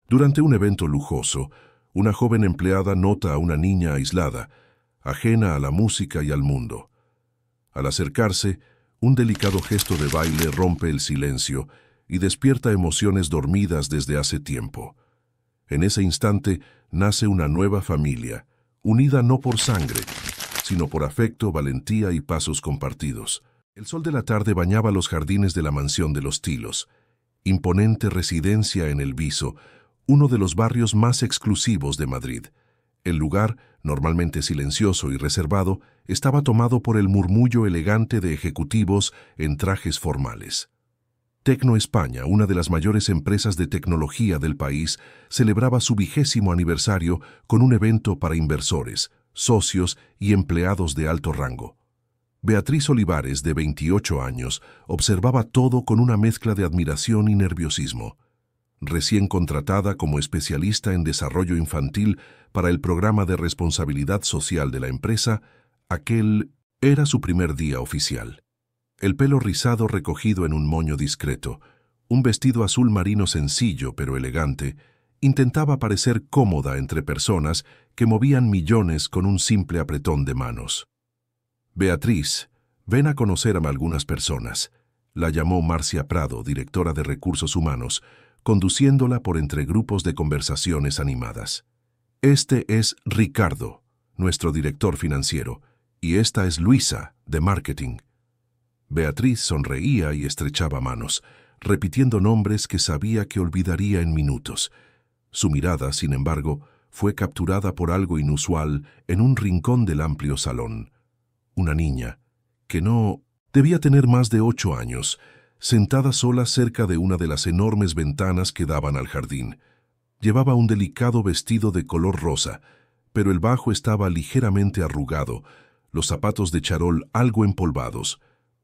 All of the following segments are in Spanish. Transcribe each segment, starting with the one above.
Durante un evento lujoso, una joven empleada nota a una niña aislada, ajena a la música y al mundo. Al acercarse, un delicado gesto de baile rompe el silencio y despierta emociones dormidas desde hace tiempo. En ese instante nace una nueva familia, unida no por sangre, sino por afecto, valentía y pasos compartidos. El sol de la tarde bañaba los jardines de la mansión de los Tilos, imponente residencia en El Viso, uno de los barrios más exclusivos de Madrid. El lugar, normalmente silencioso y reservado, estaba tomado por el murmullo elegante de ejecutivos en trajes formales. Tecno España, una de las mayores empresas de tecnología del país, celebraba su 20º aniversario con un evento para inversores, socios y empleados de alto rango. Beatriz Olivares, de 28 años, observaba todo con una mezcla de admiración y nerviosismo. Recién contratada como especialista en desarrollo infantil para el programa de responsabilidad social de la empresa, aquel era su primer día oficial. El pelo rizado recogido en un moño discreto, un vestido azul marino sencillo pero elegante, intentaba parecer cómoda entre personas que movían millones con un simple apretón de manos. Beatriz, ven a conocer a algunas personas, la llamó Marcia Prado, directora de Recursos Humanos, conduciéndola por entre grupos de conversaciones animadas. Este es Ricardo, nuestro director financiero, y esta es Luisa, de marketing. Beatriz sonreía y estrechaba manos, repitiendo nombres que sabía que olvidaría en minutos. Su mirada, sin embargo, fue capturada por algo inusual en un rincón del amplio salón. Una niña, que no debía tener más de 8 años, sentada sola cerca de una de las enormes ventanas que daban al jardín. Llevaba un delicado vestido de color rosa, pero el bajo estaba ligeramente arrugado, los zapatos de charol algo empolvados.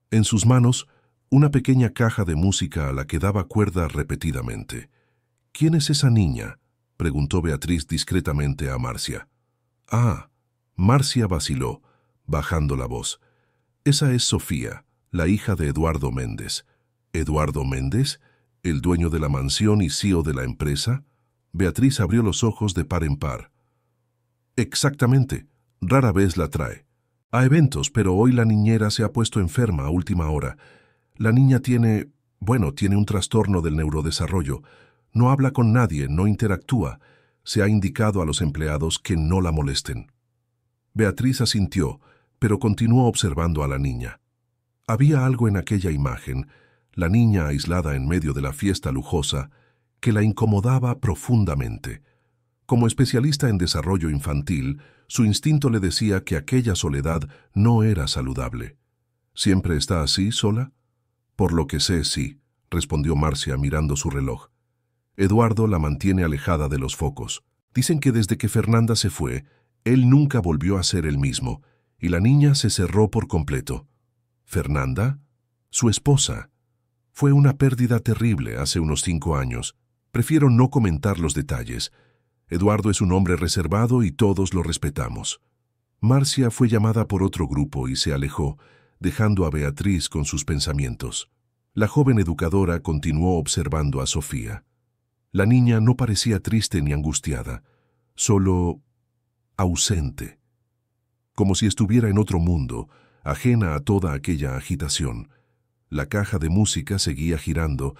En sus manos, una pequeña caja de música a la que daba cuerda repetidamente. «¿Quién es esa niña?», preguntó Beatriz discretamente a Marcia. «Ah», Marcia vaciló, bajando la voz. «Esa es Sofía, la hija de Eduardo Méndez». «¿Eduardo Méndez? ¿El dueño de la mansión y CEO de la empresa?». Beatriz abrió los ojos de par en par. «Exactamente. Rara vez la trae. A eventos, pero hoy la niñera se ha puesto enferma a última hora. La niña tiene un trastorno del neurodesarrollo. No habla con nadie, no interactúa. Se ha indicado a los empleados que no la molesten». Beatriz asintió, pero continuó observando a la niña. Había algo en aquella imagen, la niña aislada en medio de la fiesta lujosa, que la incomodaba profundamente. Como especialista en desarrollo infantil, su instinto le decía que aquella soledad no era saludable. «¿Siempre está así, sola?». «Por lo que sé, sí», respondió Marcia mirando su reloj. «Eduardo la mantiene alejada de los focos. Dicen que desde que Fernanda se fue, él nunca volvió a ser el mismo, y la niña se cerró por completo». «¿Fernanda?». «Su esposa. Fue una pérdida terrible hace unos 5 años. Prefiero no comentar los detalles. Eduardo es un hombre reservado y todos lo respetamos». Marcia fue llamada por otro grupo y se alejó, dejando a Beatriz con sus pensamientos. La joven educadora continuó observando a Sofía. La niña no parecía triste ni angustiada, solo ausente, como si estuviera en otro mundo, ajena a toda aquella agitación. La caja de música seguía girando,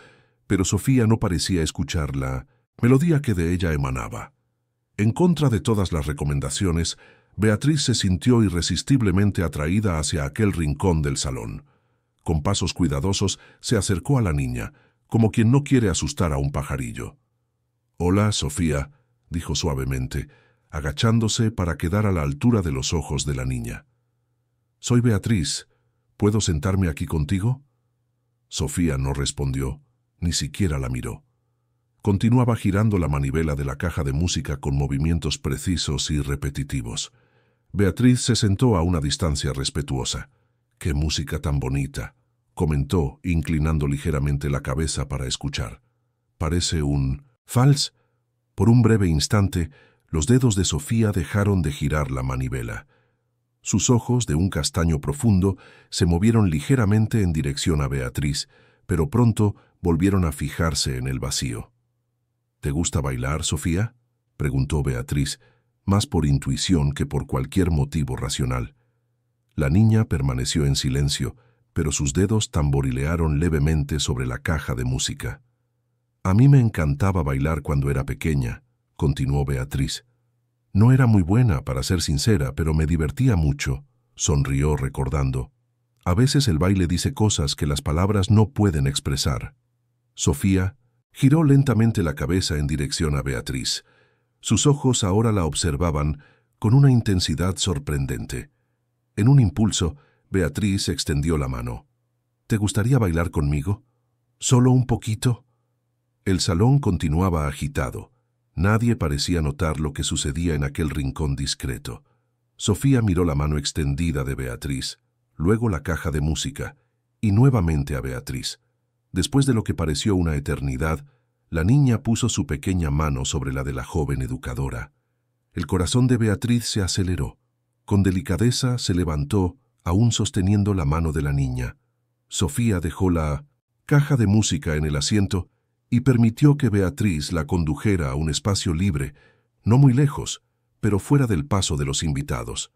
pero Sofía no parecía escuchar la melodía que de ella emanaba. En contra de todas las recomendaciones, Beatriz se sintió irresistiblemente atraída hacia aquel rincón del salón. Con pasos cuidadosos se acercó a la niña, como quien no quiere asustar a un pajarillo. «Hola, Sofía», dijo suavemente, agachándose para quedar a la altura de los ojos de la niña. «Soy Beatriz. ¿Puedo sentarme aquí contigo?». Sofía no respondió, ni siquiera la miró. Continuaba girando la manivela de la caja de música con movimientos precisos y repetitivos. Beatriz se sentó a una distancia respetuosa. «Qué música tan bonita», comentó, inclinando ligeramente la cabeza para escuchar. «Parece un vals». Por un breve instante, los dedos de Sofía dejaron de girar la manivela. Sus ojos, de un castaño profundo, se movieron ligeramente en dirección a Beatriz, pero pronto volvieron a fijarse en el vacío. ¿Te gusta bailar, Sofía?, preguntó Beatriz, más por intuición que por cualquier motivo racional. La niña permaneció en silencio, pero sus dedos tamborilearon levemente sobre la caja de música. A mí me encantaba bailar cuando era pequeña, continuó Beatriz. No era muy buena, para ser sincera, pero me divertía mucho, sonrió recordando. A veces el baile dice cosas que las palabras no pueden expresar. Sofía giró lentamente la cabeza en dirección a Beatriz. Sus ojos ahora la observaban con una intensidad sorprendente. En un impulso, Beatriz extendió la mano. ¿Te gustaría bailar conmigo? ¿Solo un poquito? El salón continuaba agitado. Nadie parecía notar lo que sucedía en aquel rincón discreto. Sofía miró la mano extendida de Beatriz, luego la caja de música, y nuevamente a Beatriz. Después de lo que pareció una eternidad, la niña puso su pequeña mano sobre la de la joven educadora. El corazón de Beatriz se aceleró. Con delicadeza se levantó, aún sosteniendo la mano de la niña. Sofía dejó la caja de música en el asiento y permitió que Beatriz la condujera a un espacio libre, no muy lejos, pero fuera del paso de los invitados.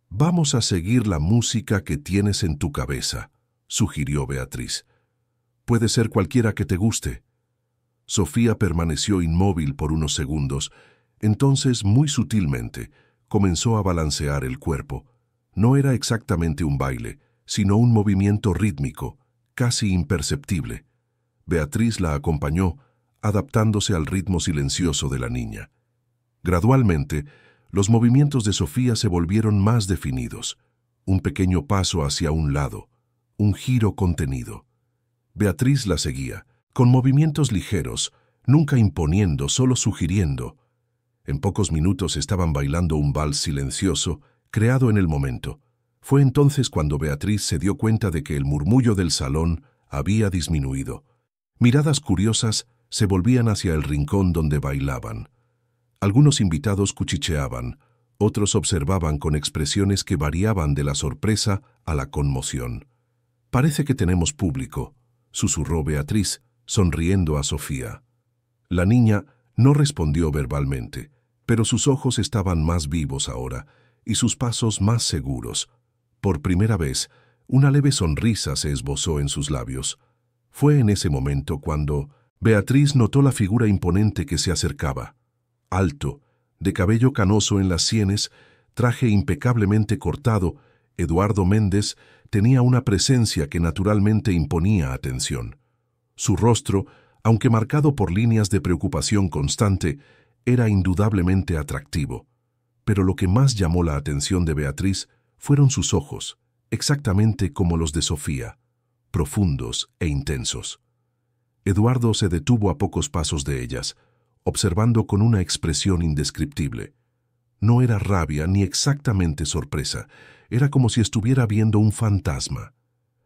«Vamos a seguir la música que tienes en tu cabeza», sugirió Beatriz. «Puede ser cualquiera que te guste». Sofía permaneció inmóvil por unos segundos. Entonces, muy sutilmente, comenzó a balancear el cuerpo. No era exactamente un baile, sino un movimiento rítmico, casi imperceptible. Beatriz la acompañó, adaptándose al ritmo silencioso de la niña. Gradualmente, los movimientos de Sofía se volvieron más definidos. Un pequeño paso hacia un lado, un giro contenido. Beatriz la seguía, con movimientos ligeros, nunca imponiendo, solo sugiriendo. En pocos minutos estaban bailando un vals silencioso, creado en el momento. Fue entonces cuando Beatriz se dio cuenta de que el murmullo del salón había disminuido. Miradas curiosas se volvían hacia el rincón donde bailaban. Algunos invitados cuchicheaban, otros observaban con expresiones que variaban de la sorpresa a la conmoción. «Parece que tenemos público», susurró Beatriz, sonriendo a Sofía. La niña no respondió verbalmente, pero sus ojos estaban más vivos ahora y sus pasos más seguros. Por primera vez, una leve sonrisa se esbozó en sus labios. Fue en ese momento cuando Beatriz notó la figura imponente que se acercaba. Alto, de cabello canoso en las sienes, traje impecablemente cortado, Eduardo Méndez tenía una presencia que naturalmente imponía atención. Su rostro, aunque marcado por líneas de preocupación constante, era indudablemente atractivo. Pero lo que más llamó la atención de Beatriz fueron sus ojos, exactamente como los de Sofía, profundos e intensos. Eduardo se detuvo a pocos pasos de ellas, observando con una expresión indescriptible. No era rabia ni exactamente sorpresa, era como si estuviera viendo un fantasma.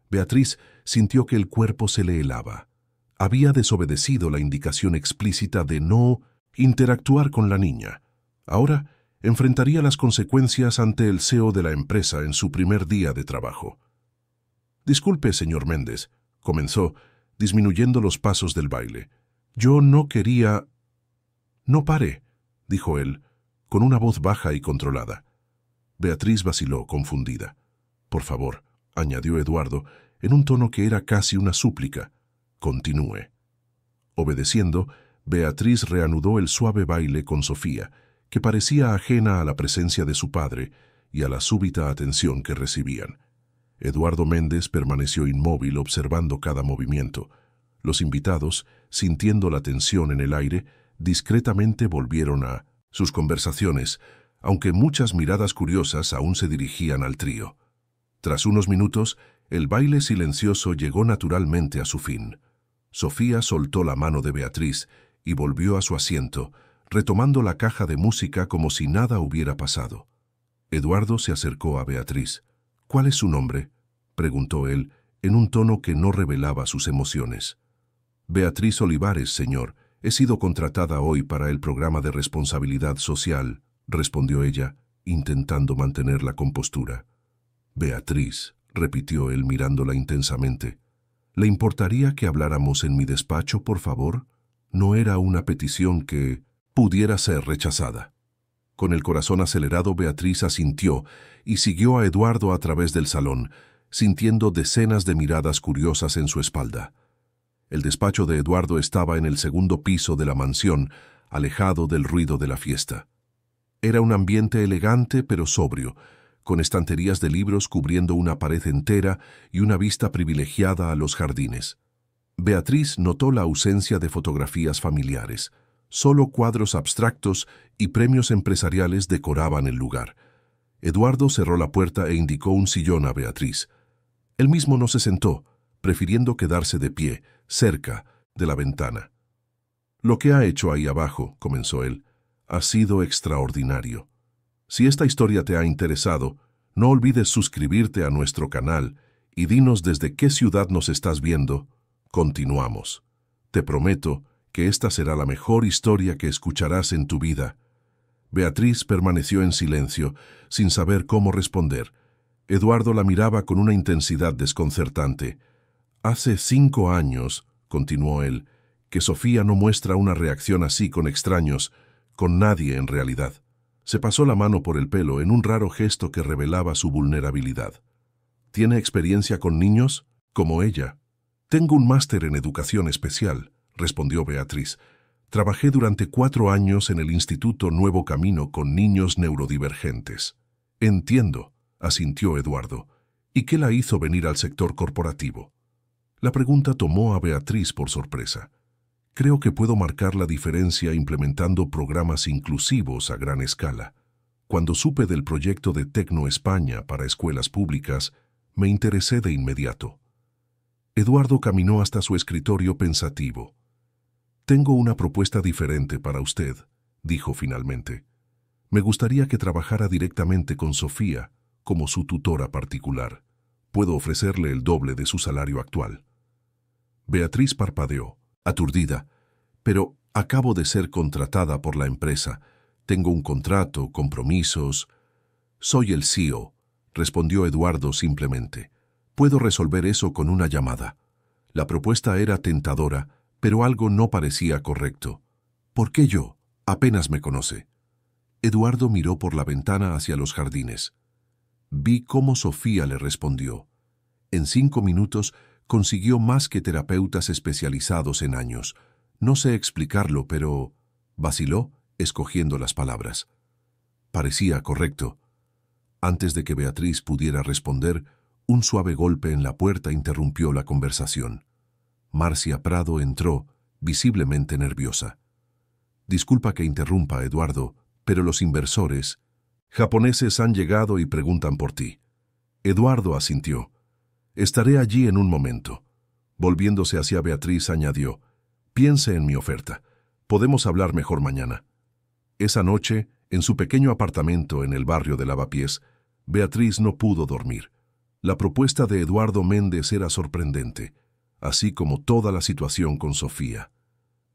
Beatriz sintió que el cuerpo se le helaba. Había desobedecido la indicación explícita de no interactuar con la niña. Ahora enfrentaría las consecuencias ante el CEO de la empresa en su primer día de trabajo. «Disculpe, señor Méndez», comenzó, disminuyendo los pasos del baile. «Yo no quería...» «No pare», dijo él, con una voz baja y controlada. Beatriz vaciló, confundida. «Por favor», añadió Eduardo, en un tono que era casi una súplica, «continúe». Obedeciendo, Beatriz reanudó el suave baile con Sofía, que parecía ajena a la presencia de su padre y a la súbita atención que recibían. Eduardo Méndez permaneció inmóvil observando cada movimiento. Los invitados, sintiendo la tensión en el aire, discretamente volvieron a sus conversaciones, aunque muchas miradas curiosas aún se dirigían al trío. Tras unos minutos, el baile silencioso llegó naturalmente a su fin. Sofía soltó la mano de Beatriz y volvió a su asiento, retomando la caja de música como si nada hubiera pasado. Eduardo se acercó a Beatriz. «¿Cuál es su nombre?», preguntó él, en un tono que no revelaba sus emociones. «Beatriz Olivares, señor. He sido contratada hoy para el programa de responsabilidad social», respondió ella, intentando mantener la compostura. «Beatriz», repitió él mirándola intensamente. «¿Le importaría que habláramos en mi despacho, por favor?». no era una petición que pudiera ser rechazada. Con el corazón acelerado, Beatriz asintió y siguió a Eduardo a través del salón, sintiendo decenas de miradas curiosas en su espalda. El despacho de Eduardo estaba en el segundo piso de la mansión, alejado del ruido de la fiesta. Era un ambiente elegante pero sobrio, con estanterías de libros cubriendo una pared entera y una vista privilegiada a los jardines. Beatriz notó la ausencia de fotografías familiares. Solo cuadros abstractos y premios empresariales decoraban el lugar. Eduardo cerró la puerta e indicó un sillón a Beatriz. Él mismo no se sentó, prefiriendo quedarse de pie, cerca de la ventana. «Lo que ha hecho ahí abajo», comenzó él, «ha sido extraordinario. Si esta historia te ha interesado, no olvides suscribirte a nuestro canal y dinos desde qué ciudad nos estás viendo. Continuamos. Te prometo que esta será la mejor historia que escucharás en tu vida». Beatriz permaneció en silencio, sin saber cómo responder. Eduardo la miraba con una intensidad desconcertante. «Hace 5 años», continuó él, «que Sofía no muestra una reacción así con extraños, con nadie en realidad». Se pasó la mano por el pelo en un raro gesto que revelaba su vulnerabilidad. «¿Tiene experiencia con niños? Como ella». «Tengo un máster en educación especial», respondió Beatriz. «Trabajé durante 4 años en el Instituto Nuevo Camino con niños neurodivergentes». «Entiendo», asintió Eduardo. «¿Y qué la hizo venir al sector corporativo?» La pregunta tomó a Beatriz por sorpresa. «Creo que puedo marcar la diferencia implementando programas inclusivos a gran escala. Cuando supe del proyecto de Tecno España para escuelas públicas, me interesé de inmediato». Eduardo caminó hasta su escritorio pensativo. «Tengo una propuesta diferente para usted», dijo finalmente. «Me gustaría que trabajara directamente con Sofía como su tutora particular. Puedo ofrecerle el doble de su salario actual». Beatriz parpadeó, aturdida. «Pero acabo de ser contratada por la empresa. Tengo un contrato, compromisos». «Soy el CEO», respondió Eduardo simplemente. «Puedo resolver eso con una llamada». La propuesta era tentadora, pero algo no parecía correcto. «¿Por qué yo? Apenas me conoce». Eduardo miró por la ventana hacia los jardines. Vi cómo Sofía le respondió. En 5 minutos consiguió más que terapeutas especializados en años. No sé explicarlo, pero vaciló, escogiendo las palabras. Parecía correcto. Antes de que Beatriz pudiera responder, un suave golpe en la puerta interrumpió la conversación. Marcia Prado entró, visiblemente nerviosa. «Disculpa que interrumpa, Eduardo, pero los inversores japoneses han llegado y preguntan por ti». Eduardo asintió. «Estaré allí en un momento». Volviéndose hacia Beatriz, añadió: «Piense en mi oferta. Podemos hablar mejor mañana». Esa noche, en su pequeño apartamento en el barrio de Lavapiés, Beatriz no pudo dormir. La propuesta de Eduardo Méndez era sorprendente, así como toda la situación con Sofía.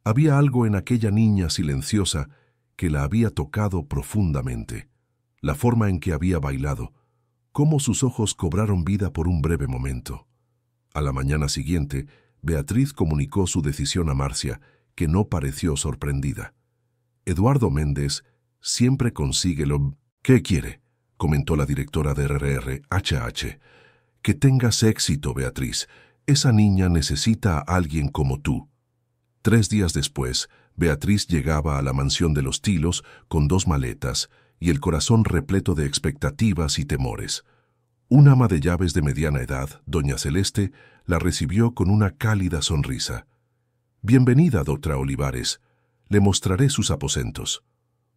Había algo en aquella niña silenciosa que la había tocado profundamente. La forma en que había bailado, cómo sus ojos cobraron vida por un breve momento. A la mañana siguiente, Beatriz comunicó su decisión a Marcia, que no pareció sorprendida. «Eduardo Méndez siempre consigue lo que quiere», comentó la directora de RRHH. «Que tengas éxito, Beatriz. Esa niña necesita a alguien como tú». 3 días después, Beatriz llegaba a la mansión de los Tilos con 2 maletas y el corazón repleto de expectativas y temores. Un ama de llaves de mediana edad, doña Celeste, la recibió con una cálida sonrisa. «Bienvenida, doctora Olivares. Le mostraré sus aposentos».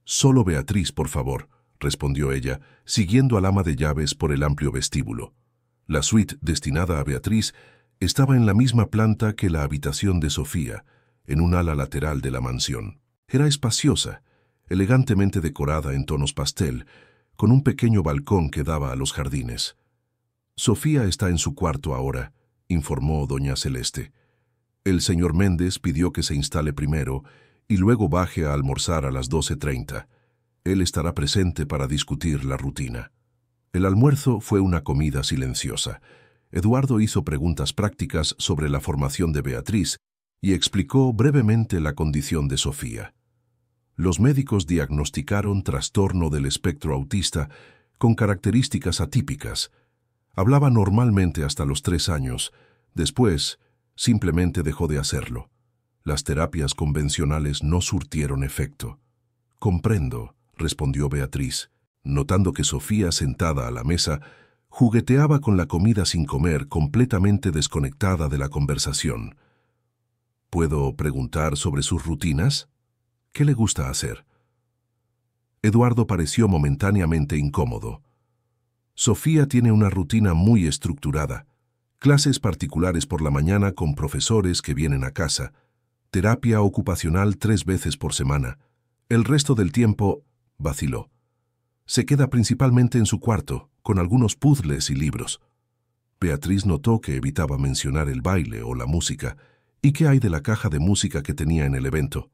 «Solo Beatriz, por favor», respondió ella, siguiendo al ama de llaves por el amplio vestíbulo. La suite destinada a Beatriz estaba en la misma planta que la habitación de Sofía, en un ala lateral de la mansión. Era espaciosa, elegantemente decorada en tonos pastel, con un pequeño balcón que daba a los jardines. «Sofía está en su cuarto ahora», informó doña Celeste. «El señor Méndez pidió que se instale primero y luego baje a almorzar a las 12:30. Él estará presente para discutir la rutina». El almuerzo fue una comida silenciosa. Eduardo hizo preguntas prácticas sobre la formación de Beatriz y explicó brevemente la condición de Sofía. Los médicos diagnosticaron trastorno del espectro autista con características atípicas. Hablaba normalmente hasta los 3 años. Después, simplemente dejó de hacerlo. Las terapias convencionales no surtieron efecto. «Comprendo», respondió Beatriz, notando que Sofía, sentada a la mesa, jugueteaba con la comida sin comer, completamente desconectada de la conversación. «¿Puedo preguntar sobre sus rutinas? ¿Qué le gusta hacer?» Eduardo pareció momentáneamente incómodo. «Sofía tiene una rutina muy estructurada. Clases particulares por la mañana con profesores que vienen a casa. Terapia ocupacional 3 veces por semana. El resto del tiempo», vaciló, «se queda principalmente en su cuarto, con algunos puzzles y libros». Beatriz notó que evitaba mencionar el baile o la música. «¿Y qué hay de la caja de música que tenía en el evento?»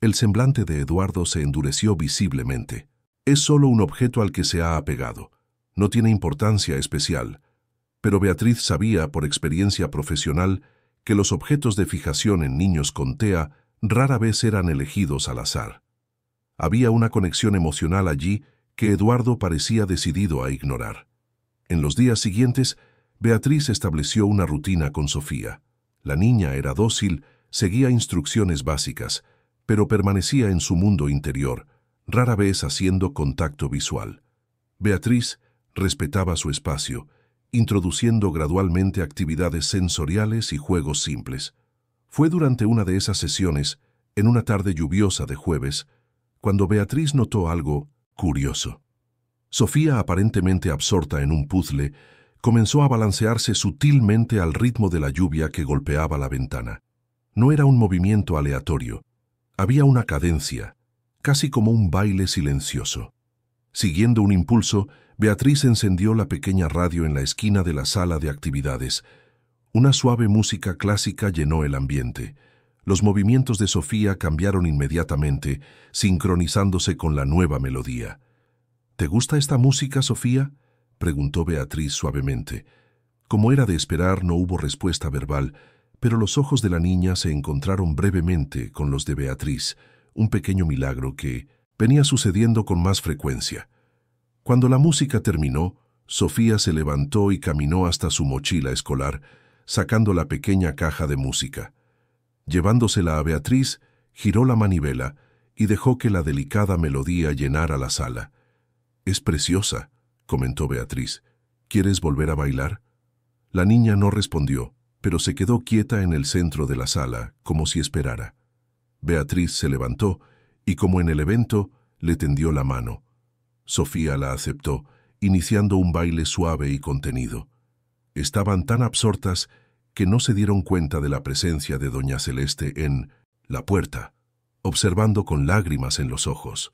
El semblante de Eduardo se endureció visiblemente. «Es solo un objeto al que se ha apegado. No tiene importancia especial». Pero Beatriz sabía por experiencia profesional que los objetos de fijación en niños con TEA rara vez eran elegidos al azar. Había una conexión emocional allí que Eduardo parecía decidido a ignorar. En los días siguientes, Beatriz estableció una rutina con Sofía. La niña era dócil, seguía instrucciones básicas, pero permanecía en su mundo interior, rara vez haciendo contacto visual. Beatriz respetaba su espacio, introduciendo gradualmente actividades sensoriales y juegos simples. Fue durante una de esas sesiones, en una tarde lluviosa de jueves, cuando Beatriz notó algo curioso. Sofía, aparentemente absorta en un puzzle, comenzó a balancearse sutilmente al ritmo de la lluvia que golpeaba la ventana. No era un movimiento aleatorio. Había una cadencia, casi como un baile silencioso. Siguiendo un impulso, Beatriz encendió la pequeña radio en la esquina de la sala de actividades. Una suave música clásica llenó el ambiente. Los movimientos de Sofía cambiaron inmediatamente, sincronizándose con la nueva melodía. «¿Te gusta esta música, Sofía?», preguntó Beatriz suavemente. Como era de esperar, no hubo respuesta verbal, pero los ojos de la niña se encontraron brevemente con los de Beatriz, un pequeño milagro que venía sucediendo con más frecuencia. Cuando la música terminó, Sofía se levantó y caminó hasta su mochila escolar, sacando la pequeña caja de música. Llevándosela a Beatriz, giró la manivela y dejó que la delicada melodía llenara la sala. «Es preciosa», comentó Beatriz. «¿Quieres volver a bailar?». La niña no respondió, pero se quedó quieta en el centro de la sala, como si esperara. Beatriz se levantó y, como en el evento, le tendió la mano. Sofía la aceptó, iniciando un baile suave y contenido. Estaban tan absortas que no se dieron cuenta de la presencia de doña Celeste en la puerta, observando con lágrimas en los ojos.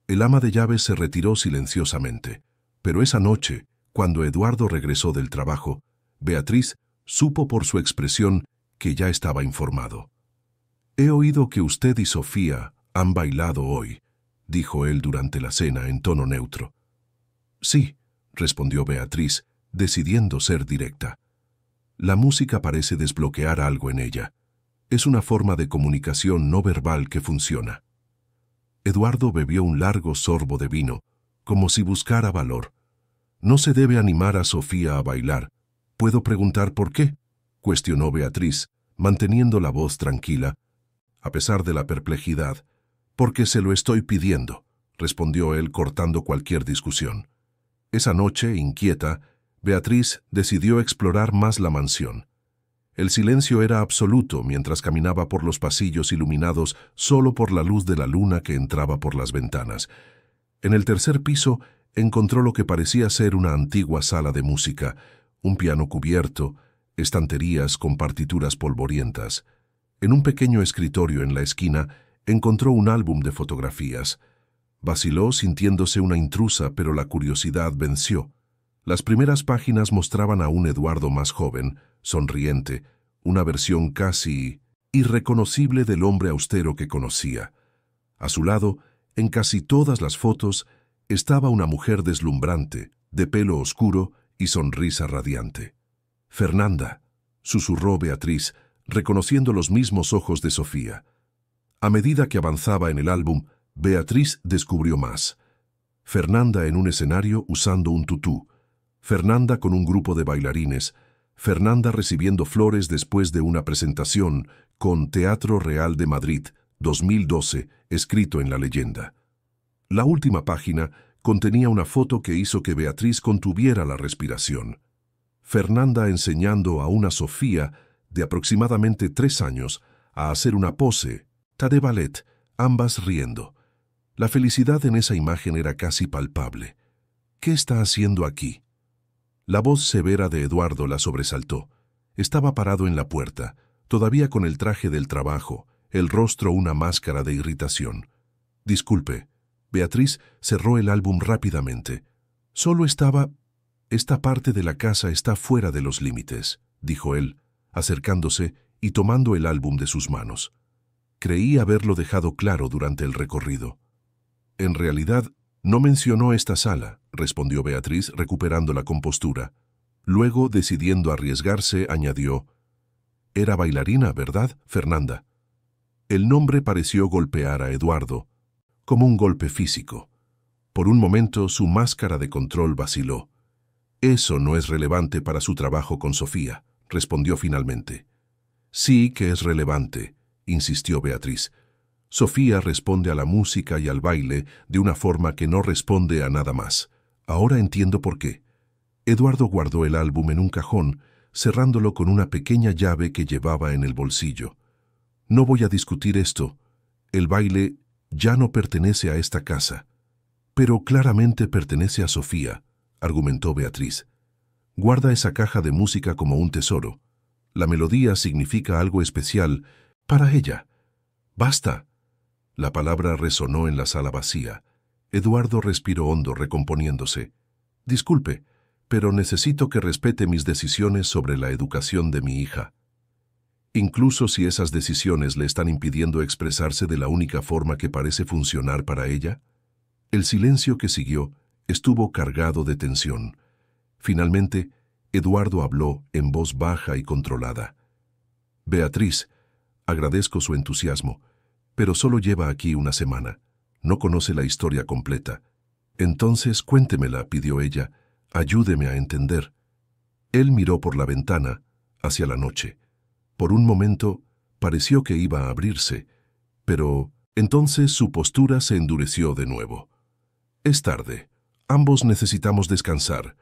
El ama de llaves se retiró silenciosamente, pero esa noche, cuando Eduardo regresó del trabajo, Beatriz supo por su expresión que ya estaba informado. «He oído que usted y Sofía han bailado hoy», dijo él durante la cena en tono neutro. «Sí», respondió Beatriz, decidiendo ser directa. «La música parece desbloquear algo en ella. Es una forma de comunicación no verbal que funciona». Eduardo bebió un largo sorbo de vino, como si buscara valor. «No se debe animar a Sofía a bailar. ¿Puedo preguntar por qué?», cuestionó Beatriz, manteniendo la voz tranquila, a pesar de la perplejidad. «Porque se lo estoy pidiendo», respondió él cortando cualquier discusión. Esa noche, inquieta, Beatriz decidió explorar más la mansión. El silencio era absoluto mientras caminaba por los pasillos iluminados solo por la luz de la luna que entraba por las ventanas. En el tercer piso encontró lo que parecía ser una antigua sala de música, un piano cubierto, estanterías con partituras polvorientas. En un pequeño escritorio en la esquina encontró un álbum de fotografías. Vaciló sintiéndose una intrusa, pero la curiosidad venció. Las primeras páginas mostraban a un Eduardo más joven, sonriente, una versión casi irreconocible del hombre austero que conocía. A su lado, en casi todas las fotos, estaba una mujer deslumbrante, de pelo oscuro y sonrisa radiante. «Fernanda», susurró Beatriz, reconociendo los mismos ojos de Sofía. A medida que avanzaba en el álbum, Beatriz descubrió más. Fernanda en un escenario usando un tutú, Fernanda con un grupo de bailarines, Fernanda recibiendo flores después de una presentación con Teatro Real de Madrid, 2012, escrito en la leyenda. La última página contenía una foto que hizo que Beatriz contuviera la respiración. Fernanda enseñando a una Sofía de aproximadamente 3 años a hacer una pose, ta de ballet, ambas riendo. La felicidad en esa imagen era casi palpable. ¿Qué está haciendo aquí? La voz severa de Eduardo la sobresaltó. Estaba parado en la puerta, todavía con el traje del trabajo, el rostro una máscara de irritación. Disculpe. Beatriz cerró el álbum rápidamente. Solo estaba... Esta parte de la casa está fuera de los límites, dijo él, acercándose y tomando el álbum de sus manos. Creí haberlo dejado claro durante el recorrido. En realidad, no mencionó esta sala, respondió Beatriz, recuperando la compostura. Luego, decidiendo arriesgarse, añadió: «Era bailarina, ¿verdad, Fernanda?» El nombre pareció golpear a Eduardo, como un golpe físico. Por un momento, su máscara de control vaciló. «Eso no es relevante para su trabajo con Sofía», respondió finalmente. «Sí que es relevante», insistió Beatriz. «Sofía responde a la música y al baile de una forma que no responde a nada más. Ahora entiendo por qué». Eduardo guardó el álbum en un cajón, cerrándolo con una pequeña llave que llevaba en el bolsillo. «No voy a discutir esto. El baile ya no pertenece a esta casa. Pero claramente pertenece a Sofía», argumentó Beatriz. «Guarda esa caja de música como un tesoro. La melodía significa algo especial para ella. ¡Basta!». La palabra resonó en la sala vacía. Eduardo respiró hondo, recomponiéndose. «Disculpe, pero necesito que respete mis decisiones sobre la educación de mi hija. Incluso si esas decisiones le están impidiendo expresarse de la única forma que parece funcionar para ella». El silencio que siguió estuvo cargado de tensión. Finalmente, Eduardo habló en voz baja y controlada. «Beatriz, agradezco su entusiasmo, pero solo lleva aquí una semana. No conoce la historia completa. Entonces, cuéntemela», pidió ella. «Ayúdeme a entender». Él miró por la ventana, hacia la noche. Por un momento, pareció que iba a abrirse, pero entonces su postura se endureció de nuevo. «Es tarde. Ambos necesitamos descansar.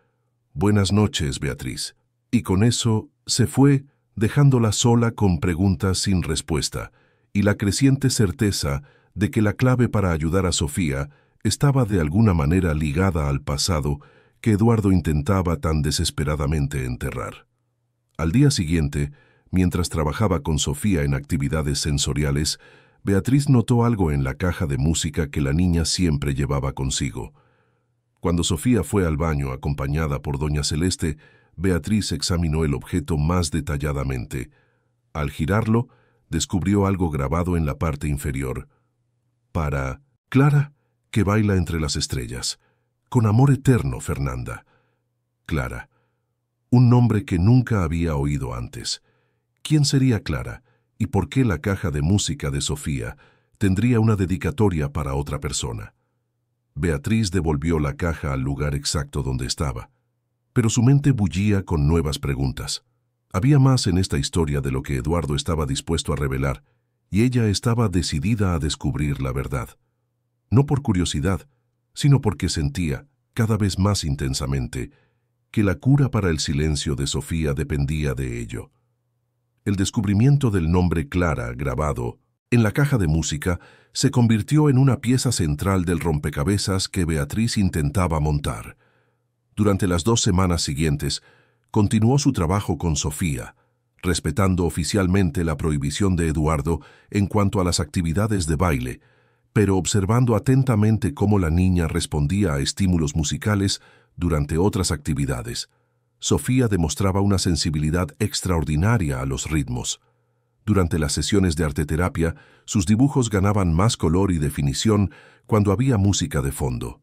Buenas noches, Beatriz». Y con eso se fue, dejándola sola con preguntas sin respuesta, y la creciente certeza de que la clave para ayudar a Sofía estaba de alguna manera ligada al pasado que Eduardo intentaba tan desesperadamente enterrar. Al día siguiente, mientras trabajaba con Sofía en actividades sensoriales, Beatriz notó algo en la caja de música que la niña siempre llevaba consigo. Cuando Sofía fue al baño acompañada por doña Celeste, Beatriz examinó el objeto más detalladamente. Al girarlo, descubrió algo grabado en la parte inferior. «Para Clara, que baila entre las estrellas. Con amor eterno, Fernanda». Clara. Un nombre que nunca había oído antes. ¿Quién sería Clara? ¿Y por qué la caja de música de Sofía tendría una dedicatoria para otra persona? Beatriz devolvió la caja al lugar exacto donde estaba, pero su mente bullía con nuevas preguntas. Había más en esta historia de lo que Eduardo estaba dispuesto a revelar, y ella estaba decidida a descubrir la verdad. No por curiosidad, sino porque sentía, cada vez más intensamente, que la cura para el silencio de Sofía dependía de ello. El descubrimiento del nombre Clara grabado en la caja de música se convirtió en una pieza central del rompecabezas que Beatriz intentaba montar. Durante las 2 semanas siguientes, continuó su trabajo con Sofía, respetando oficialmente la prohibición de Eduardo en cuanto a las actividades de baile, pero observando atentamente cómo la niña respondía a estímulos musicales durante otras actividades. Sofía demostraba una sensibilidad extraordinaria a los ritmos. Durante las sesiones de arteterapia, sus dibujos ganaban más color y definición cuando había música de fondo.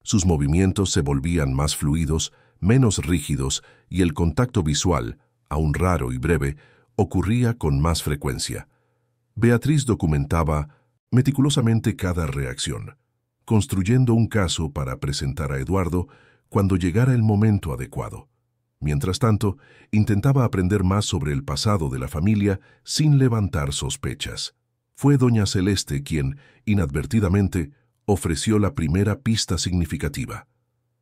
Sus movimientos se volvían más fluidos, menos rígidos, y el contacto visual, aún raro y breve, ocurría con más frecuencia. Beatriz documentaba meticulosamente cada reacción, construyendo un caso para presentar a Eduardo cuando llegara el momento adecuado. Mientras tanto, intentaba aprender más sobre el pasado de la familia sin levantar sospechas. Fue doña Celeste quien, inadvertidamente, ofreció la primera pista significativa.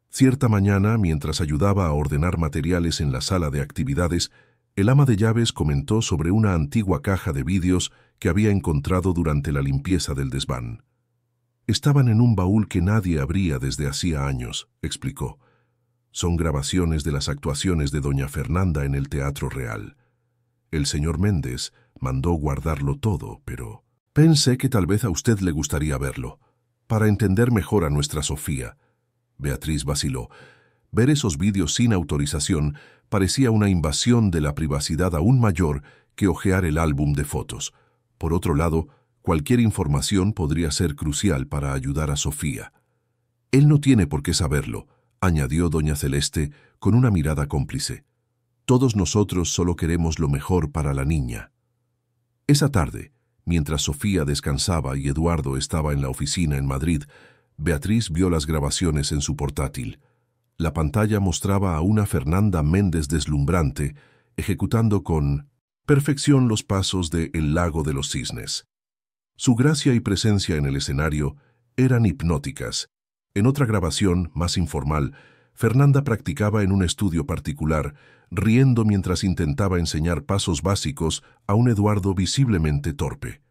Cierta mañana, mientras ayudaba a ordenar materiales en la sala de actividades, el ama de llaves comentó sobre una antigua caja de vídeos que había encontrado durante la limpieza del desván. «Estaban en un baúl que nadie abría desde hacía años», explicó. «Son grabaciones de las actuaciones de doña Fernanda en el Teatro Real. El señor Méndez mandó guardarlo todo, pero pensé que tal vez a usted le gustaría verlo, para entender mejor a nuestra Sofía». Beatriz vaciló. Ver esos vídeos sin autorización parecía una invasión de la privacidad aún mayor que hojear el álbum de fotos. Por otro lado, cualquier información podría ser crucial para ayudar a Sofía. «Él no tiene por qué saberlo», añadió doña Celeste con una mirada cómplice. «Todos nosotros solo queremos lo mejor para la niña». Esa tarde, mientras Sofía descansaba y Eduardo estaba en la oficina en Madrid, Beatriz vio las grabaciones en su portátil. La pantalla mostraba a una Fernanda Méndez deslumbrante, ejecutando con perfección los pasos de El lago de los cisnes. Su gracia y presencia en el escenario eran hipnóticas. En otra grabación, más informal, Fernanda practicaba en un estudio particular, riendo mientras intentaba enseñar pasos básicos a un Eduardo visiblemente torpe.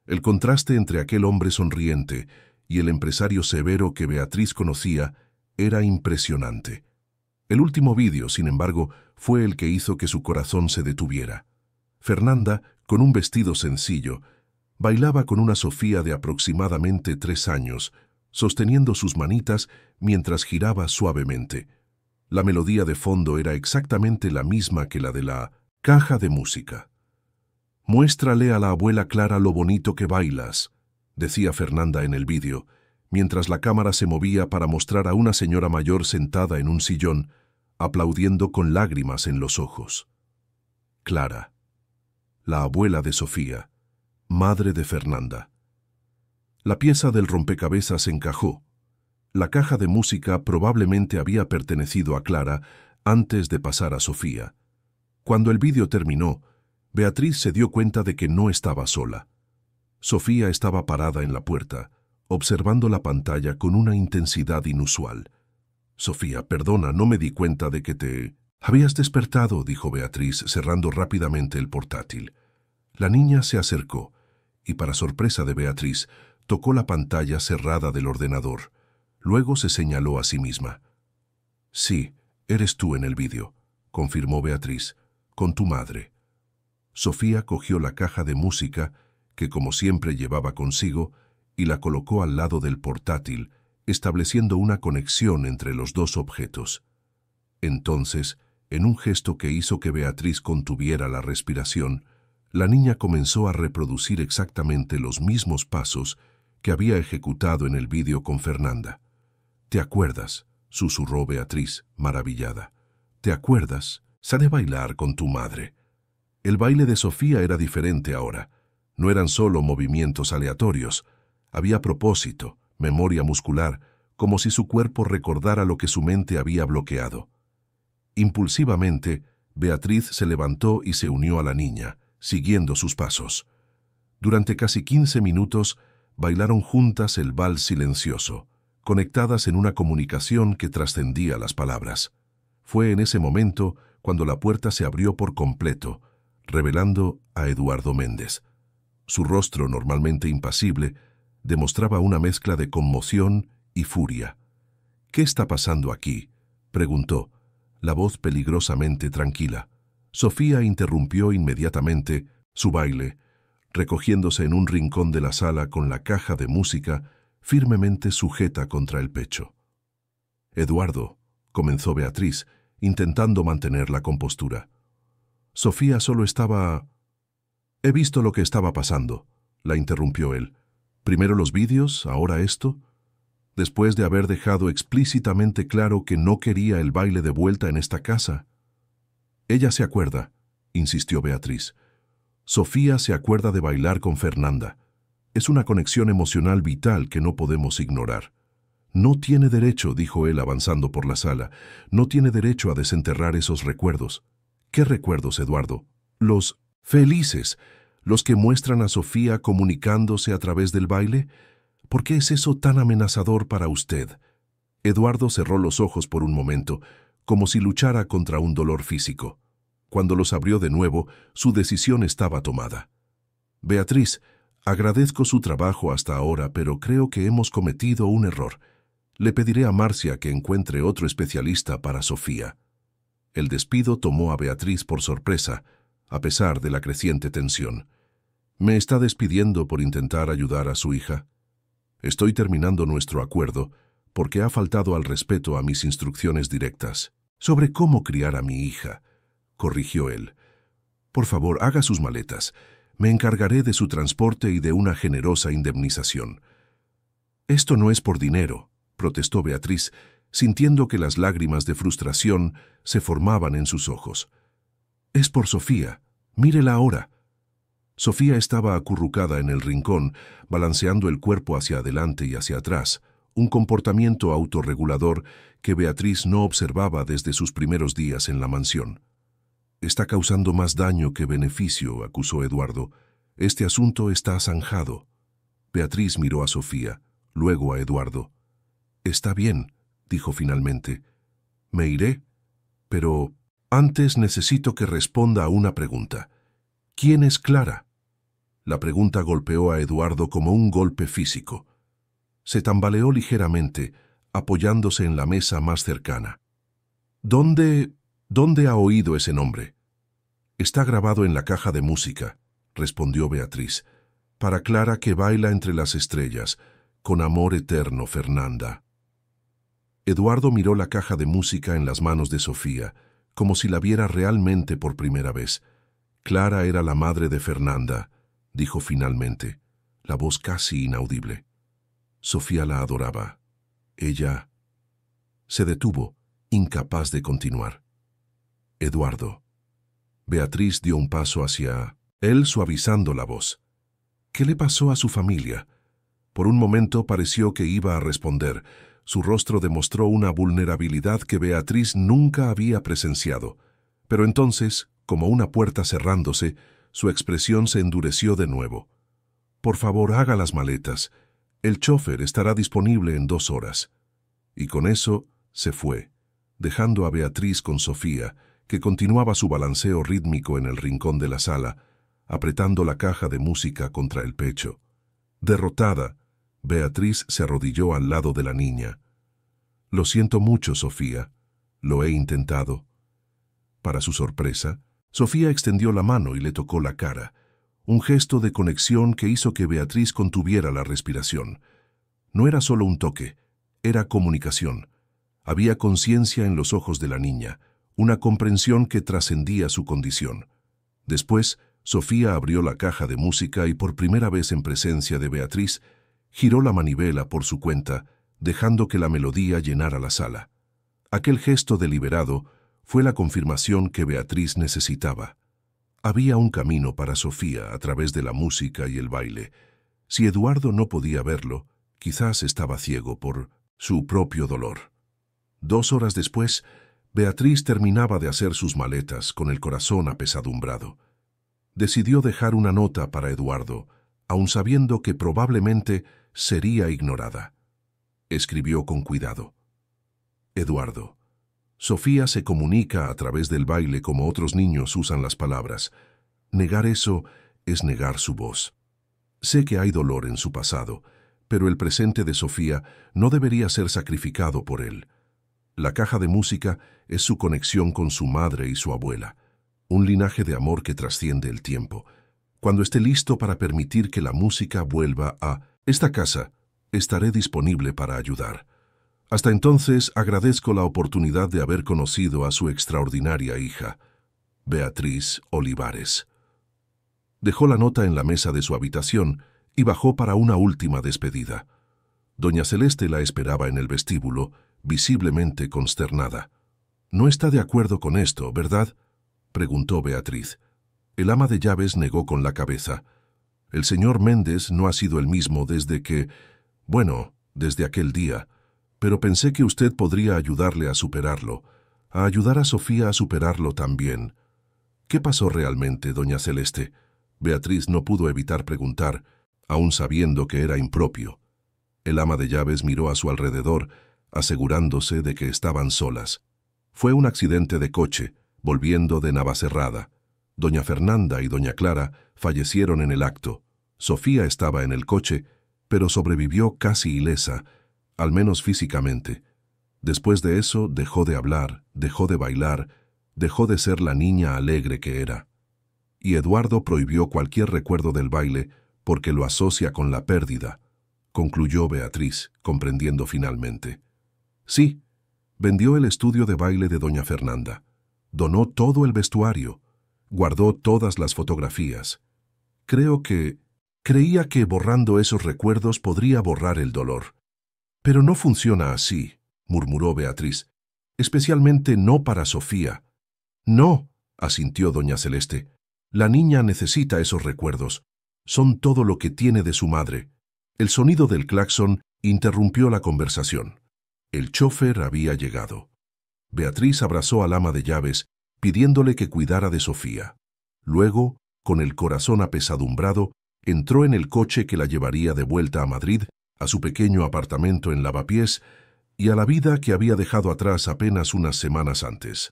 El contraste entre aquel hombre sonriente y el empresario severo que Beatriz conocía era impresionante. El último vídeo, sin embargo, fue el que hizo que su corazón se detuviera. Fernanda, con un vestido sencillo, bailaba con una Sofía de aproximadamente 3 años, sosteniendo sus manitas mientras giraba suavemente. La melodía de fondo era exactamente la misma que la de la caja de música. «Muéstrale a la abuela Clara lo bonito que bailas», decía Fernanda en el vídeo, mientras la cámara se movía para mostrar a una señora mayor sentada en un sillón, aplaudiendo con lágrimas en los ojos. Clara, la abuela de Sofía, madre de Fernanda. La pieza del rompecabezas encajó. La caja de música probablemente había pertenecido a Clara antes de pasar a Sofía. Cuando el vídeo terminó, Beatriz se dio cuenta de que no estaba sola. Sofía estaba parada en la puerta, observando la pantalla con una intensidad inusual. «Sofía, perdona, no me di cuenta de que te habías despertado», dijo Beatriz, cerrando rápidamente el portátil. La niña se acercó y, para sorpresa de Beatriz, tocó la pantalla cerrada del ordenador. Luego se señaló a sí misma. «Sí, eres tú en el vídeo», confirmó Beatriz, «con tu madre». Sofía cogió la caja de música, que como siempre llevaba consigo, y la colocó al lado del portátil, estableciendo una conexión entre los dos objetos. Entonces, en un gesto que hizo que Beatriz contuviera la respiración, la niña comenzó a reproducir exactamente los mismos pasos que había ejecutado en el vídeo con Fernanda. «¿Te acuerdas?», susurró Beatriz, maravillada. «¿Te acuerdas? Sale a bailar con tu madre». El baile de Sofía era diferente ahora. No eran solo movimientos aleatorios. Había propósito, memoria muscular, como si su cuerpo recordara lo que su mente había bloqueado. Impulsivamente, Beatriz se levantó y se unió a la niña, siguiendo sus pasos. Durante casi 15 minutos, bailaron juntas el vals silencioso, conectadas en una comunicación que trascendía las palabras. Fue en ese momento cuando la puerta se abrió por completo, revelando a Eduardo Méndez. Su rostro, normalmente impasible, demostraba una mezcla de conmoción y furia. «¿Qué está pasando aquí?», preguntó, la voz peligrosamente tranquila. Sofía interrumpió inmediatamente su baile, recogiéndose en un rincón de la sala con la caja de música firmemente sujeta contra el pecho. «Eduardo», comenzó Beatriz, intentando mantener la compostura. Sofía solo estaba... «He visto lo que estaba pasando», la interrumpió él. «Primero los vídeos, ahora esto». Después de haber dejado explícitamente claro que no quería el baile de vuelta en esta casa. «Ella se acuerda», insistió Beatriz. Sofía se acuerda de bailar con Fernanda. Es una conexión emocional vital que no podemos ignorar. No tiene derecho, dijo él avanzando por la sala, no tiene derecho a desenterrar esos recuerdos. ¿Qué recuerdos, Eduardo? Los felices, los que muestran a Sofía comunicándose a través del baile. ¿Por qué es eso tan amenazador para usted? Eduardo cerró los ojos por un momento, como si luchara contra un dolor físico. Cuando los abrió de nuevo, su decisión estaba tomada. Beatriz, agradezco su trabajo hasta ahora, pero creo que hemos cometido un error. Le pediré a Marcia que encuentre otro especialista para Sofía. El despido tomó a Beatriz por sorpresa, a pesar de la creciente tensión. ¿Me está despidiendo por intentar ayudar a su hija? Estoy terminando nuestro acuerdo porque ha faltado al respeto a mis instrucciones directas sobre cómo criar a mi hija, corrigió él. Por favor, haga sus maletas. Me encargaré de su transporte y de una generosa indemnización. Esto no es por dinero, protestó Beatriz, sintiendo que las lágrimas de frustración se formaban en sus ojos. Es por Sofía. Mírela ahora. Sofía estaba acurrucada en el rincón, balanceando el cuerpo hacia adelante y hacia atrás, un comportamiento autorregulador que Beatriz no observaba desde sus primeros días en la mansión. Está causando más daño que beneficio, acusó Eduardo. Este asunto está zanjado. Beatriz miró a Sofía, luego a Eduardo. Está bien, dijo finalmente. Me iré, pero antes necesito que responda a una pregunta. ¿Quién es Clara? La pregunta golpeó a Eduardo como un golpe físico. Se tambaleó ligeramente, apoyándose en la mesa más cercana. ¿Dónde ha oído ese nombre? Está grabado en la caja de música, respondió Beatriz. Para Clara que baila entre las estrellas, con amor eterno, Fernanda. Eduardo miró la caja de música en las manos de Sofía, como si la viera realmente por primera vez. Clara era la madre de Fernanda, dijo finalmente, la voz casi inaudible. Sofía la adoraba. Ella se detuvo, incapaz de continuar. Eduardo. Beatriz dio un paso hacia él, suavizando la voz. ¿Qué le pasó a su familia? Por un momento pareció que iba a responder. Su rostro demostró una vulnerabilidad que Beatriz nunca había presenciado. Pero entonces, como una puerta cerrándose, su expresión se endureció de nuevo. Por favor, haga las maletas. El chofer estará disponible en 2 horas. Y con eso se fue, dejando a Beatriz con Sofía, que continuaba su balanceo rítmico en el rincón de la sala, apretando la caja de música contra el pecho. Derrotada, Beatriz se arrodilló al lado de la niña. Lo siento mucho, Sofía. Lo he intentado. Para su sorpresa, Sofía extendió la mano y le tocó la cara, un gesto de conexión que hizo que Beatriz contuviera la respiración. No era solo un toque, era comunicación. Había conciencia en los ojos de la niña, una comprensión que trascendía su condición. Después, Sofía abrió la caja de música y por primera vez en presencia de Beatriz, giró la manivela por su cuenta, dejando que la melodía llenara la sala. Aquel gesto deliberado fue la confirmación que Beatriz necesitaba. Había un camino para Sofía a través de la música y el baile. Si Eduardo no podía verlo, quizás estaba ciego por su propio dolor. 2 horas después, Beatriz terminaba de hacer sus maletas con el corazón apesadumbrado. Decidió dejar una nota para Eduardo, aun sabiendo que probablemente sería ignorada. Escribió con cuidado. Eduardo. Sofía se comunica a través del baile como otros niños usan las palabras. Negar eso es negar su voz. Sé que hay dolor en su pasado, pero el presente de Sofía no debería ser sacrificado por él. La caja de música es su conexión con su madre y su abuela, un linaje de amor que trasciende el tiempo. Cuando esté listo para permitir que la música vuelva a esta casa, estaré disponible para ayudar. Hasta entonces agradezco la oportunidad de haber conocido a su extraordinaria hija, Beatriz Olivares. Dejó la nota en la mesa de su habitación y bajó para una última despedida. Doña Celeste la esperaba en el vestíbulo, visiblemente consternada. No está de acuerdo con esto, ¿verdad? preguntó Beatriz. El ama de llaves negó con la cabeza. El señor Méndez no ha sido el mismo desde que... Bueno, desde aquel día. Pero pensé que usted podría ayudarle a superarlo, a ayudar a Sofía a superarlo también. ¿Qué pasó realmente, doña Celeste? Beatriz no pudo evitar preguntar, aun sabiendo que era impropio. El ama de llaves miró a su alrededor, asegurándose de que estaban solas. Fue un accidente de coche, volviendo de Navacerrada. Doña Fernanda y doña Clara fallecieron en el acto. Sofía estaba en el coche, pero sobrevivió casi ilesa, al menos físicamente. Después de eso dejó de hablar, dejó de bailar, dejó de ser la niña alegre que era. Y Eduardo prohibió cualquier recuerdo del baile porque lo asocia con la pérdida, concluyó Beatriz, comprendiendo finalmente. Sí, vendió el estudio de baile de doña Fernanda, donó todo el vestuario, guardó todas las fotografías. Creía que borrando esos recuerdos podría borrar el dolor. Pero no funciona así, murmuró Beatriz, especialmente no para Sofía. No, asintió doña Celeste. La niña necesita esos recuerdos. Son todo lo que tiene de su madre. El sonido del claxon interrumpió la conversación. El chófer había llegado. Beatriz abrazó al ama de llaves, pidiéndole que cuidara de Sofía. Luego, con el corazón apesadumbrado, entró en el coche que la llevaría de vuelta a Madrid, a su pequeño apartamento en Lavapiés y a la vida que había dejado atrás apenas unas semanas antes.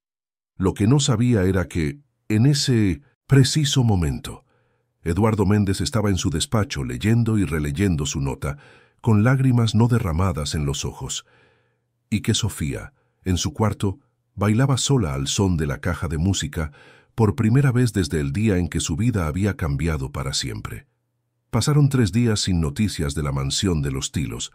Lo que no sabía era que, en ese preciso momento, Eduardo Méndez estaba en su despacho leyendo y releyendo su nota, con lágrimas no derramadas en los ojos, y que Sofía, en su cuarto, bailaba sola al son de la caja de música por primera vez desde el día en que su vida había cambiado para siempre. Pasaron 3 días sin noticias de la mansión de los Tilos.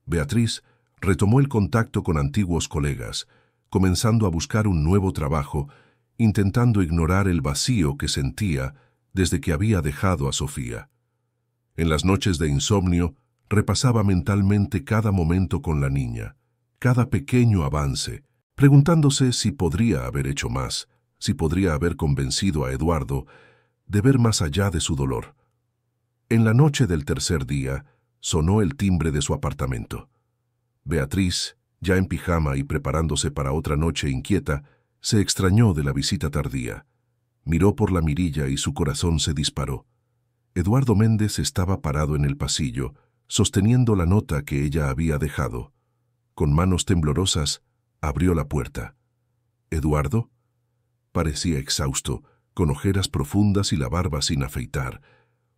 Beatriz retomó el contacto con antiguos colegas, comenzando a buscar un nuevo trabajo, intentando ignorar el vacío que sentía desde que había dejado a Sofía. En las noches de insomnio, repasaba mentalmente cada momento con la niña, cada pequeño avance, preguntándose si podría haber hecho más, si podría haber convencido a Eduardo de ver más allá de su dolor. En la noche del tercer día, sonó el timbre de su apartamento. Beatriz, ya en pijama y preparándose para otra noche inquieta, se extrañó de la visita tardía. Miró por la mirilla y su corazón se disparó. Eduardo Méndez estaba parado en el pasillo, sosteniendo la nota que ella había dejado. Con manos temblorosas, abrió la puerta. ¿Eduardo? Parecía exhausto, con ojeras profundas y la barba sin afeitar.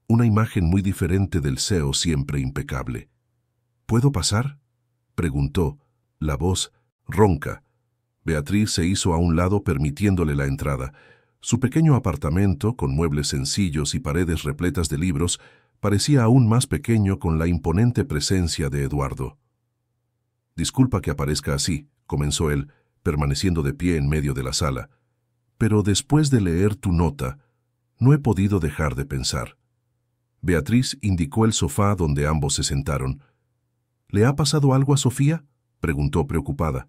Una imagen muy diferente del CEO siempre impecable. ¿Puedo pasar?, preguntó, la voz ronca. Beatriz se hizo a un lado permitiéndole la entrada. Su pequeño apartamento, con muebles sencillos y paredes repletas de libros, parecía aún más pequeño con la imponente presencia de Eduardo. «Disculpa que aparezca así», comenzó él, permaneciendo de pie en medio de la sala. «Pero después de leer tu nota, no he podido dejar de pensar». Beatriz indicó el sofá donde ambos se sentaron. «¿Le ha pasado algo a Sofía?», preguntó preocupada.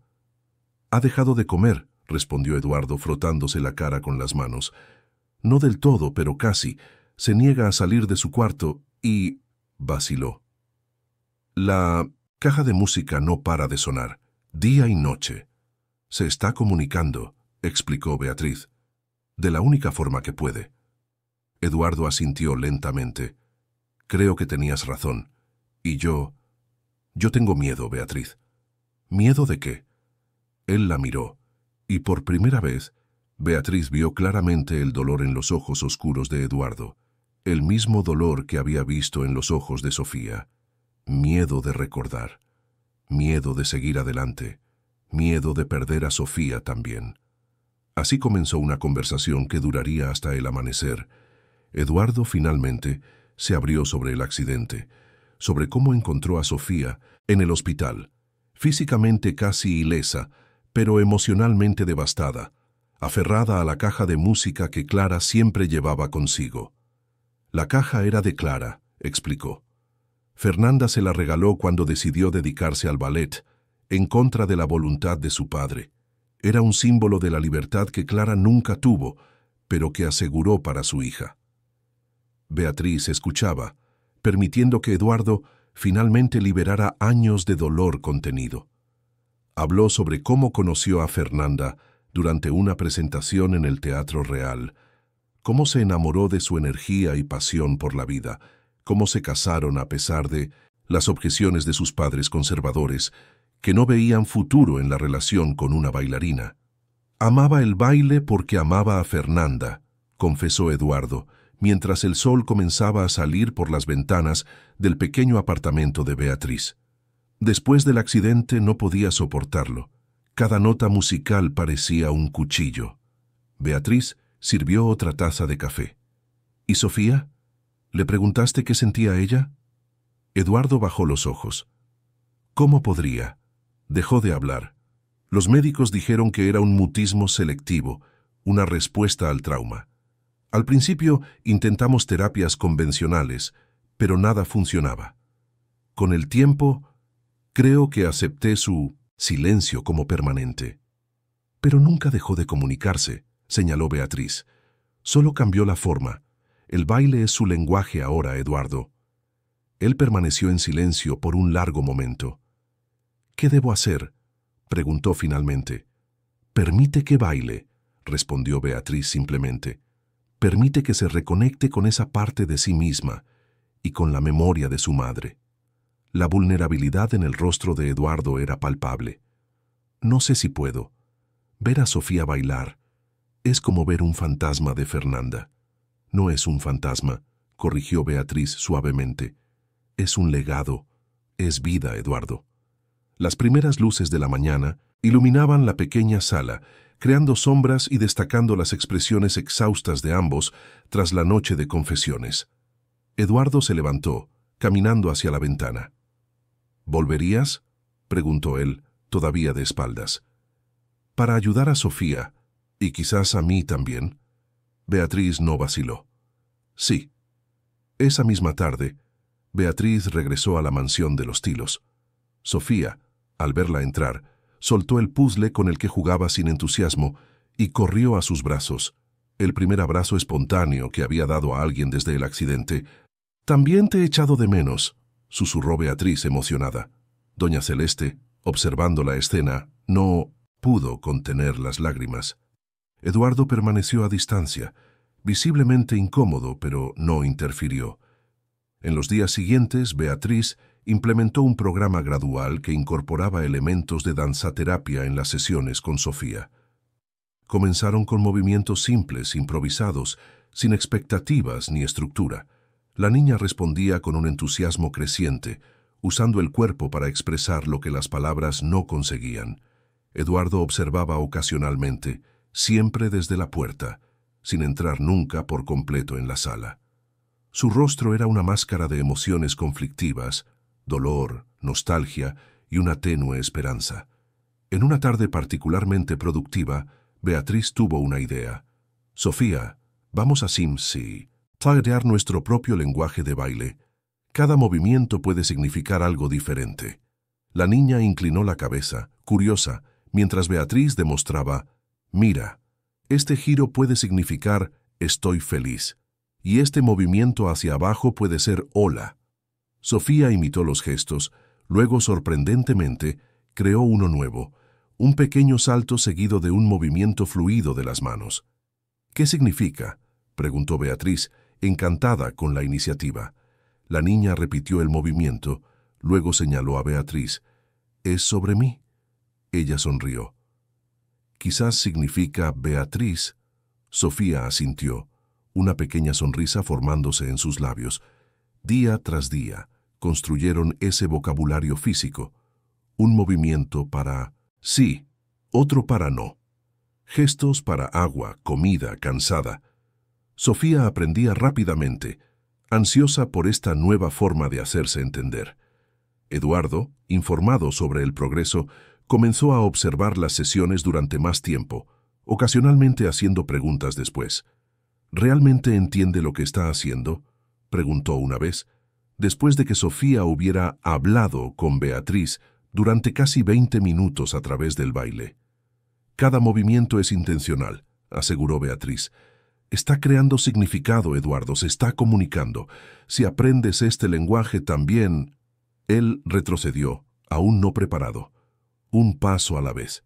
«Ha dejado de comer», respondió Eduardo frotándose la cara con las manos. «No del todo, pero casi. Se niega a salir de su cuarto y...» vaciló. «La caja de música no para de sonar, día y noche. Se está comunicando», explicó Beatriz, «de la única forma que puede». Eduardo asintió lentamente. «Creo que tenías razón. Y yo tengo miedo, Beatriz». «¿Miedo de qué?». Él la miró, y por primera vez, Beatriz vio claramente el dolor en los ojos oscuros de Eduardo, el mismo dolor que había visto en los ojos de Sofía. Miedo de recordar, miedo de seguir adelante, miedo de perder a Sofía también. Así comenzó una conversación que duraría hasta el amanecer. Eduardo finalmente se abrió sobre el accidente, sobre cómo encontró a Sofía en el hospital, físicamente casi ilesa, pero emocionalmente devastada, aferrada a la caja de música que Clara siempre llevaba consigo. La caja era de Clara, explicó. Fernanda se la regaló cuando decidió dedicarse al ballet, en contra de la voluntad de su padre. Era un símbolo de la libertad que Clara nunca tuvo, pero que aseguró para su hija. Beatriz escuchaba, permitiendo que Eduardo finalmente liberara años de dolor contenido. Habló sobre cómo conoció a Fernanda durante una presentación en el Teatro Real, cómo se enamoró de su energía y pasión por la vida, cómo se casaron a pesar de las objeciones de sus padres conservadores, que no veían futuro en la relación con una bailarina. Amaba el baile porque amaba a Fernanda, confesó Eduardo, mientras el sol comenzaba a salir por las ventanas del pequeño apartamento de Beatriz. Después del accidente no podía soportarlo. Cada nota musical parecía un cuchillo. Beatriz sirvió otra taza de café. ¿Y Sofía? ¿Le preguntaste qué sentía ella? Eduardo bajó los ojos. ¿Cómo podría? Dejó de hablar. Los médicos dijeron que era un mutismo selectivo, una respuesta al trauma. Al principio intentamos terapias convencionales, pero nada funcionaba. Con el tiempo, creo que acepté su silencio como permanente. Pero nunca dejó de comunicarse, señaló Beatriz. Solo cambió la forma. El baile es su lenguaje ahora, Eduardo. Él permaneció en silencio por un largo momento. ¿Qué debo hacer?, preguntó finalmente. Permite que baile, respondió Beatriz simplemente. Permite que se reconecte con esa parte de sí misma y con la memoria de su madre. La vulnerabilidad en el rostro de Eduardo era palpable. No sé si puedo. Ver a Sofía bailar es como ver un fantasma de Fernanda. No es un fantasma, corrigió Beatriz suavemente. Es un legado, es vida, Eduardo. Las primeras luces de la mañana iluminaban la pequeña sala, creando sombras y destacando las expresiones exhaustas de ambos tras la noche de confesiones. Eduardo se levantó, caminando hacia la ventana. ¿Volverías?, preguntó él, todavía de espaldas. Para ayudar a Sofía, y quizás a mí también. Beatriz no vaciló. Sí. Esa misma tarde, Beatriz regresó a la mansión de los Tilos. Sofía, al verla entrar, soltó el puzzle con el que jugaba sin entusiasmo y corrió a sus brazos, el primer abrazo espontáneo que había dado a alguien desde el accidente. «También te he echado de menos», susurró Beatriz emocionada. Doña Celeste, observando la escena, no pudo contener las lágrimas. Eduardo permaneció a distancia, visiblemente incómodo, pero no interfirió. En los días siguientes, Beatriz implementó un programa gradual que incorporaba elementos de danzaterapia en las sesiones con Sofía. Comenzaron con movimientos simples, improvisados, sin expectativas ni estructura. La niña respondía con un entusiasmo creciente, usando el cuerpo para expresar lo que las palabras no conseguían. Eduardo observaba ocasionalmente, siempre desde la puerta, sin entrar nunca por completo en la sala. Su rostro era una máscara de emociones conflictivas, dolor, nostalgia y una tenue esperanza. En una tarde particularmente productiva, Beatriz tuvo una idea. «Sofía, vamos a tallerear nuestro propio lenguaje de baile. Cada movimiento puede significar algo diferente». La niña inclinó la cabeza, curiosa, mientras Beatriz demostraba: «Mira, este giro puede significar estoy feliz, y este movimiento hacia abajo puede ser hola». Sofía imitó los gestos, luego sorprendentemente creó uno nuevo, un pequeño salto seguido de un movimiento fluido de las manos. «¿Qué significa?», preguntó Beatriz, encantada con la iniciativa. La niña repitió el movimiento, luego señaló a Beatriz. «¿Es sobre mí?». Ella sonrió. «Quizás significa Beatriz». Sofía asintió, una pequeña sonrisa formándose en sus labios. Día tras día, construyeron ese vocabulario físico. Un movimiento para sí, otro para no. Gestos para agua, comida, cansada. Sofía aprendía rápidamente, ansiosa por esta nueva forma de hacerse entender. Eduardo, informado sobre el progreso, comenzó a observar las sesiones durante más tiempo, ocasionalmente haciendo preguntas después. «¿Realmente entiende lo que está haciendo?», preguntó una vez, después de que Sofía hubiera hablado con Beatriz durante casi 20 minutos a través del baile. «Cada movimiento es intencional», aseguró Beatriz. Está creando significado, Eduardo, se está comunicando. Si aprendes este lenguaje también... Él retrocedió, aún no preparado, un paso a la vez.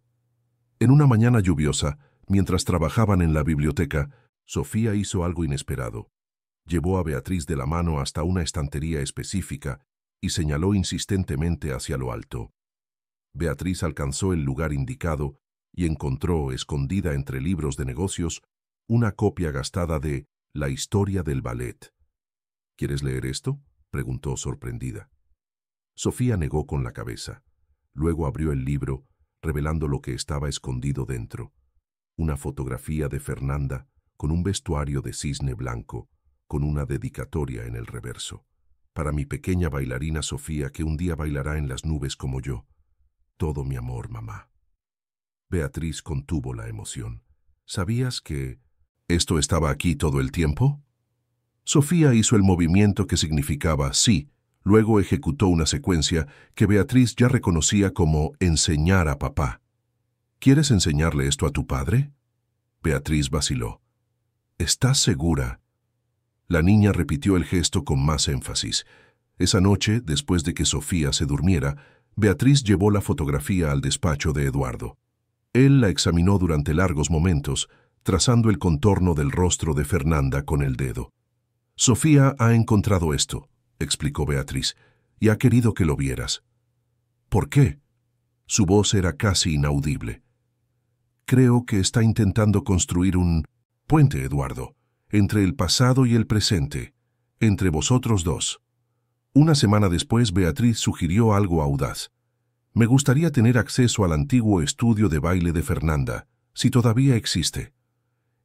En una mañana lluviosa, mientras trabajaban en la biblioteca, Sofía hizo algo inesperado. Llevó a Beatriz de la mano hasta una estantería específica y señaló insistentemente hacia lo alto. Beatriz alcanzó el lugar indicado y encontró, escondida entre libros de negocios, una copia gastada de La historia del ballet. ¿Quieres leer esto?, preguntó sorprendida. Sofía negó con la cabeza. Luego abrió el libro, revelando lo que estaba escondido dentro. Una fotografía de Fernanda con un vestuario de cisne blanco, con una dedicatoria en el reverso. Para mi pequeña bailarina Sofía, que un día bailará en las nubes como yo. Todo mi amor, mamá. Beatriz contuvo la emoción. ¿Sabías que esto estaba aquí todo el tiempo? Sofía hizo el movimiento que significaba sí. Luego ejecutó una secuencia que Beatriz ya reconocía como enseñar a papá. ¿Quieres enseñarle esto a tu padre? Beatriz vaciló. ¿Estás segura? La niña repitió el gesto con más énfasis. Esa noche, después de que Sofía se durmiera, Beatriz llevó la fotografía al despacho de Eduardo. Él la examinó durante largos momentos, trazando el contorno del rostro de Fernanda con el dedo. Sofía ha encontrado esto, explicó Beatriz, y ha querido que lo vieras. ¿Por qué? Su voz era casi inaudible. Creo que está intentando construir un puente, Eduardo, entre el pasado y el presente, entre vosotros dos. Una semana después, Beatriz sugirió algo audaz. Me gustaría tener acceso al antiguo estudio de baile de Fernanda, si todavía existe.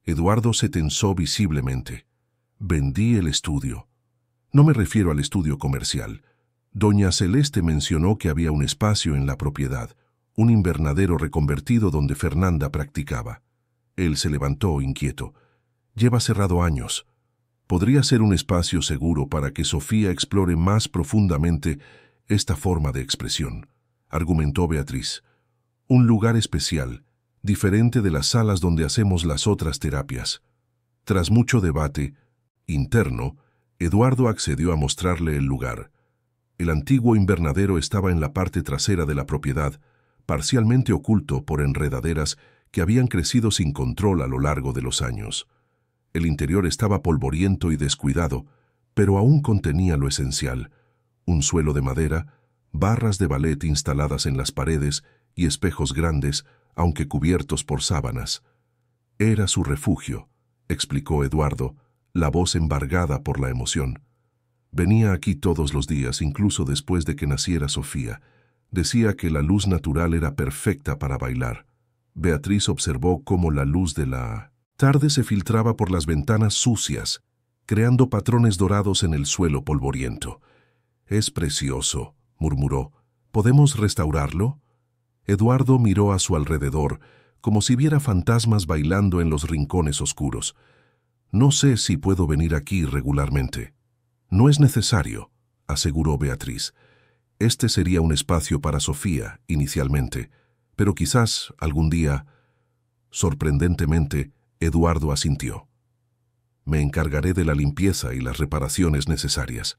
Eduardo se tensó visiblemente. Vendí el estudio. No me refiero al estudio comercial. Doña Celeste mencionó que había un espacio en la propiedad, un invernadero reconvertido donde Fernanda practicaba. Él se levantó inquieto. Lleva cerrado años. Podría ser un espacio seguro para que Sofía explore más profundamente esta forma de expresión, argumentó Beatriz. Un lugar especial, diferente de las salas donde hacemos las otras terapias. Tras mucho debate interno, Eduardo accedió a mostrarle el lugar. El antiguo invernadero estaba en la parte trasera de la propiedad, parcialmente oculto por enredaderas que habían crecido sin control a lo largo de los años. El interior estaba polvoriento y descuidado, pero aún contenía lo esencial: un suelo de madera, barras de ballet instaladas en las paredes y espejos grandes, aunque cubiertos por sábanas. Era su refugio, explicó Eduardo, la voz embargada por la emoción. Venía aquí todos los días, incluso después de que naciera Sofía. Decía que la luz natural era perfecta para bailar. Beatriz observó cómo la luz de la tarde se filtraba por las ventanas sucias, creando patrones dorados en el suelo polvoriento. «Es precioso», murmuró. «¿Podemos restaurarlo?» Eduardo miró a su alrededor, como si viera fantasmas bailando en los rincones oscuros. «No sé si puedo venir aquí regularmente». «No es necesario», aseguró Beatriz. «Este sería un espacio para Sofía, inicialmente, pero quizás algún día...» Sorprendentemente, Eduardo asintió. «Me encargaré de la limpieza y las reparaciones necesarias».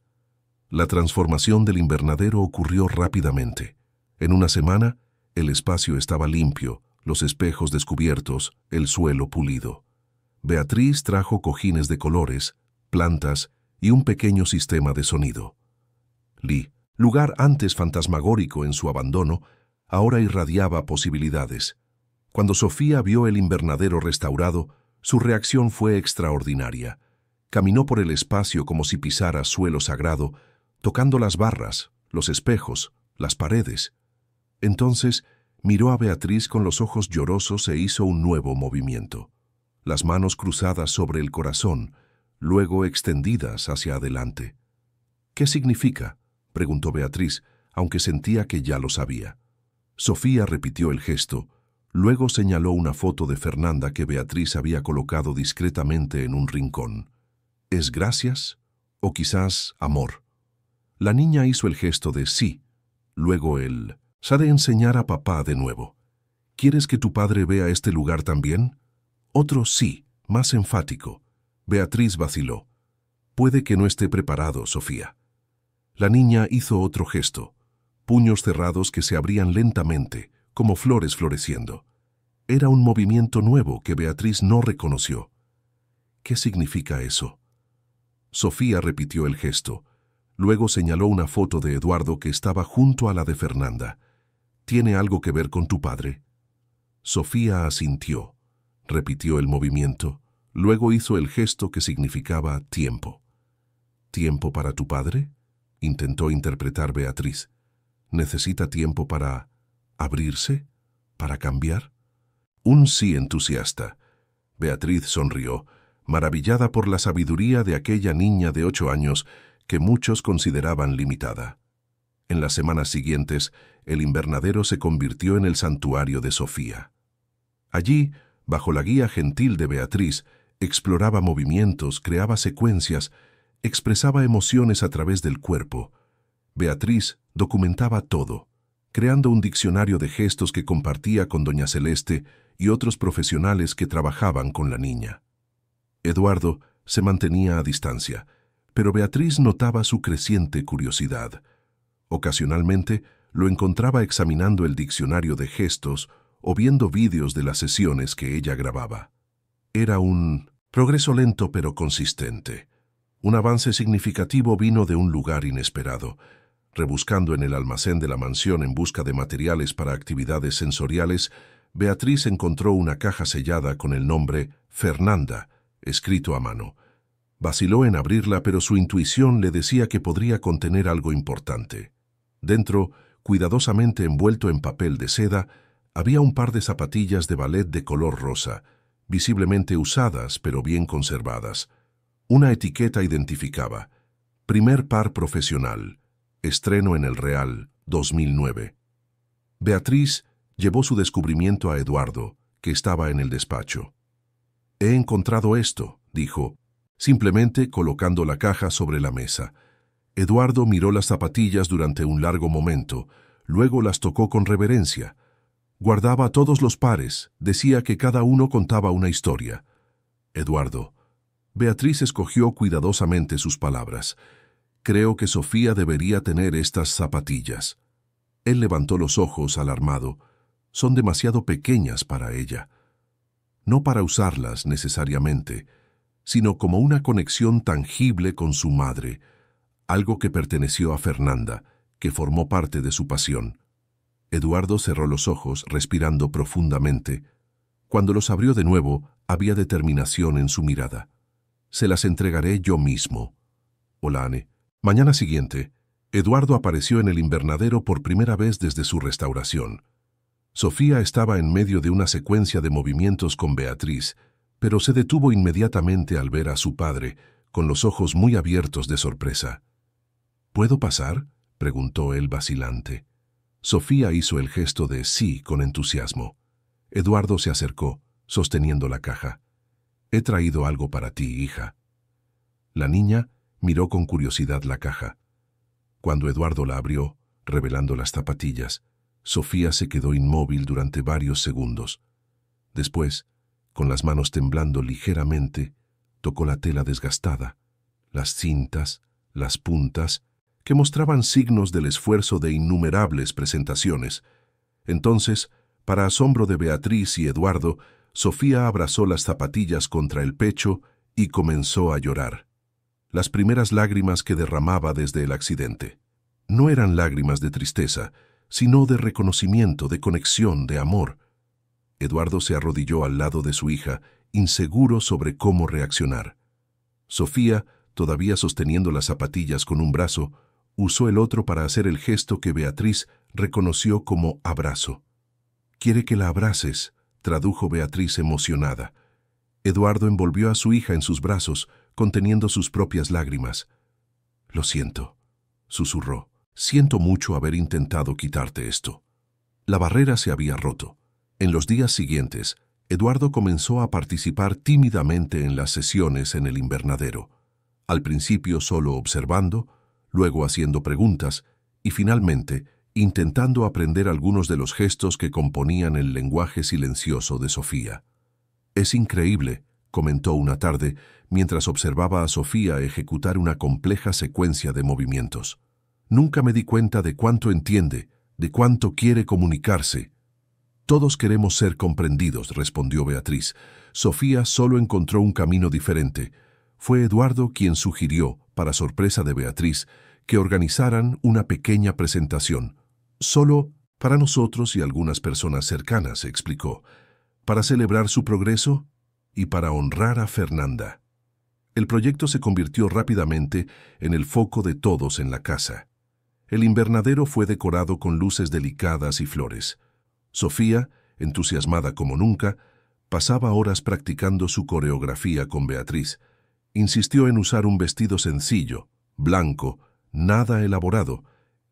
La transformación del invernadero ocurrió rápidamente. En una semana, el espacio estaba limpio, los espejos descubiertos, el suelo pulido. Beatriz trajo cojines de colores, plantas y un pequeño sistema de sonido. Lugar antes fantasmagórico en su abandono, ahora irradiaba posibilidades. Cuando Sofía vio el invernadero restaurado, su reacción fue extraordinaria. Caminó por el espacio como si pisara suelo sagrado, tocando las barras, los espejos, las paredes. Entonces miró a Beatriz con los ojos llorosos e hizo un nuevo movimiento. Las manos cruzadas sobre el corazón, luego extendidas hacia adelante. «¿Qué significa?», preguntó Beatriz, aunque sentía que ya lo sabía. Sofía repitió el gesto, luego señaló una foto de Fernanda que Beatriz había colocado discretamente en un rincón. «¿Es gracias? ¿O quizás amor?». La niña hizo el gesto de sí, luego el «¿Sa de enseñar a papá de nuevo? ¿Quieres que tu padre vea este lugar también?». Otro sí, más enfático. Beatriz vaciló. Puede que no esté preparado, Sofía. La niña hizo otro gesto, puños cerrados que se abrían lentamente, como flores floreciendo. Era un movimiento nuevo que Beatriz no reconoció. ¿Qué significa eso? Sofía repitió el gesto. Luego señaló una foto de Eduardo que estaba junto a la de Fernanda. ¿Tiene algo que ver con tu padre? Sofía asintió. Repitió el movimiento. Luego hizo el gesto que significaba tiempo. ¿Tiempo para tu padre?, intentó interpretar Beatriz. ¿Necesita tiempo para abrirse? ¿Para cambiar? Un sí entusiasta. Beatriz sonrió, maravillada por la sabiduría de aquella niña de 8 años que muchos consideraban limitada. En las semanas siguientes, el invernadero se convirtió en el santuario de Sofía. Allí, bajo la guía gentil de Beatriz, exploraba movimientos, creaba secuencias, expresaba emociones a través del cuerpo. Beatriz documentaba todo, creando un diccionario de gestos que compartía con doña Celeste y otros profesionales que trabajaban con la niña. Eduardo se mantenía a distancia, pero Beatriz notaba su creciente curiosidad. Ocasionalmente lo encontraba examinando el diccionario de gestos o viendo vídeos de las sesiones que ella grababa. Era un progreso lento pero consistente. Un avance significativo vino de un lugar inesperado. Rebuscando en el almacén de la mansión en busca de materiales para actividades sensoriales, Beatriz encontró una caja sellada con el nombre Fernanda, escrito a mano. Vaciló en abrirla, pero su intuición le decía que podría contener algo importante. Dentro, cuidadosamente envuelto en papel de seda, había un par de zapatillas de ballet de color rosa, visiblemente usadas pero bien conservadas. Una etiqueta identificaba: primer par profesional, estreno en el Real, 2009. Beatriz llevó su descubrimiento a Eduardo, que estaba en el despacho. «He encontrado esto», dijo, simplemente colocando la caja sobre la mesa. Eduardo miró las zapatillas durante un largo momento, luego las tocó con reverencia. Guardaba todos los pares, decía que cada uno contaba una historia. Eduardo. Beatriz escogió cuidadosamente sus palabras. «Creo que Sofía debería tener estas zapatillas». Él levantó los ojos, alarmado. «Son demasiado pequeñas para ella». No para usarlas necesariamente, sino como una conexión tangible con su madre, algo que perteneció a Fernanda, que formó parte de su pasión. Eduardo cerró los ojos, respirando profundamente. Cuando los abrió de nuevo, había determinación en su mirada. «Se las entregaré yo mismo». Olane. Mañana siguiente, Eduardo apareció en el invernadero por primera vez desde su restauración. Sofía estaba en medio de una secuencia de movimientos con Beatriz, pero se detuvo inmediatamente al ver a su padre, con los ojos muy abiertos de sorpresa. «¿Puedo pasar?», preguntó él vacilante. Sofía hizo el gesto de sí con entusiasmo. Eduardo se acercó, sosteniendo la caja. «He traído algo para ti, hija». La niña miró con curiosidad la caja. Cuando Eduardo la abrió, revelando las zapatillas, Sofía se quedó inmóvil durante varios segundos. Después, con las manos temblando ligeramente, tocó la tela desgastada, las cintas, las puntas, que mostraban signos del esfuerzo de innumerables presentaciones. Entonces, para asombro de Beatriz y Eduardo, Sofía abrazó las zapatillas contra el pecho y comenzó a llorar. Las primeras lágrimas que derramaba desde el accidente. No eran lágrimas de tristeza, sino de reconocimiento, de conexión, de amor. Eduardo se arrodilló al lado de su hija, inseguro sobre cómo reaccionar. Sofía, todavía sosteniendo las zapatillas con un brazo, usó el otro para hacer el gesto que Beatriz reconoció como abrazo. «Quiere que la abraces», tradujo Beatriz emocionada. Eduardo envolvió a su hija en sus brazos, conteniendo sus propias lágrimas. «Lo siento», susurró. «Siento mucho haber intentado quitarte esto». La barrera se había roto. En los días siguientes, Eduardo comenzó a participar tímidamente en las sesiones en el invernadero. Al principio solo observando, luego haciendo preguntas y finalmente intentando aprender algunos de los gestos que componían el lenguaje silencioso de Sofía. «Es increíble», comentó una tarde mientras observaba a Sofía ejecutar una compleja secuencia de movimientos. Nunca me di cuenta de cuánto entiende, de cuánto quiere comunicarse. Todos queremos ser comprendidos, respondió Beatriz. Sofía solo encontró un camino diferente. Fue Eduardo quien sugirió, para sorpresa de Beatriz, que organizaran una pequeña presentación. Solo para nosotros y algunas personas cercanas, explicó, para celebrar su progreso y para honrar a Fernanda. El proyecto se convirtió rápidamente en el foco de todos en la casa. El invernadero fue decorado con luces delicadas y flores. Sofía, entusiasmada como nunca, pasaba horas practicando su coreografía con Beatriz. Insistió en usar un vestido sencillo, blanco, nada elaborado,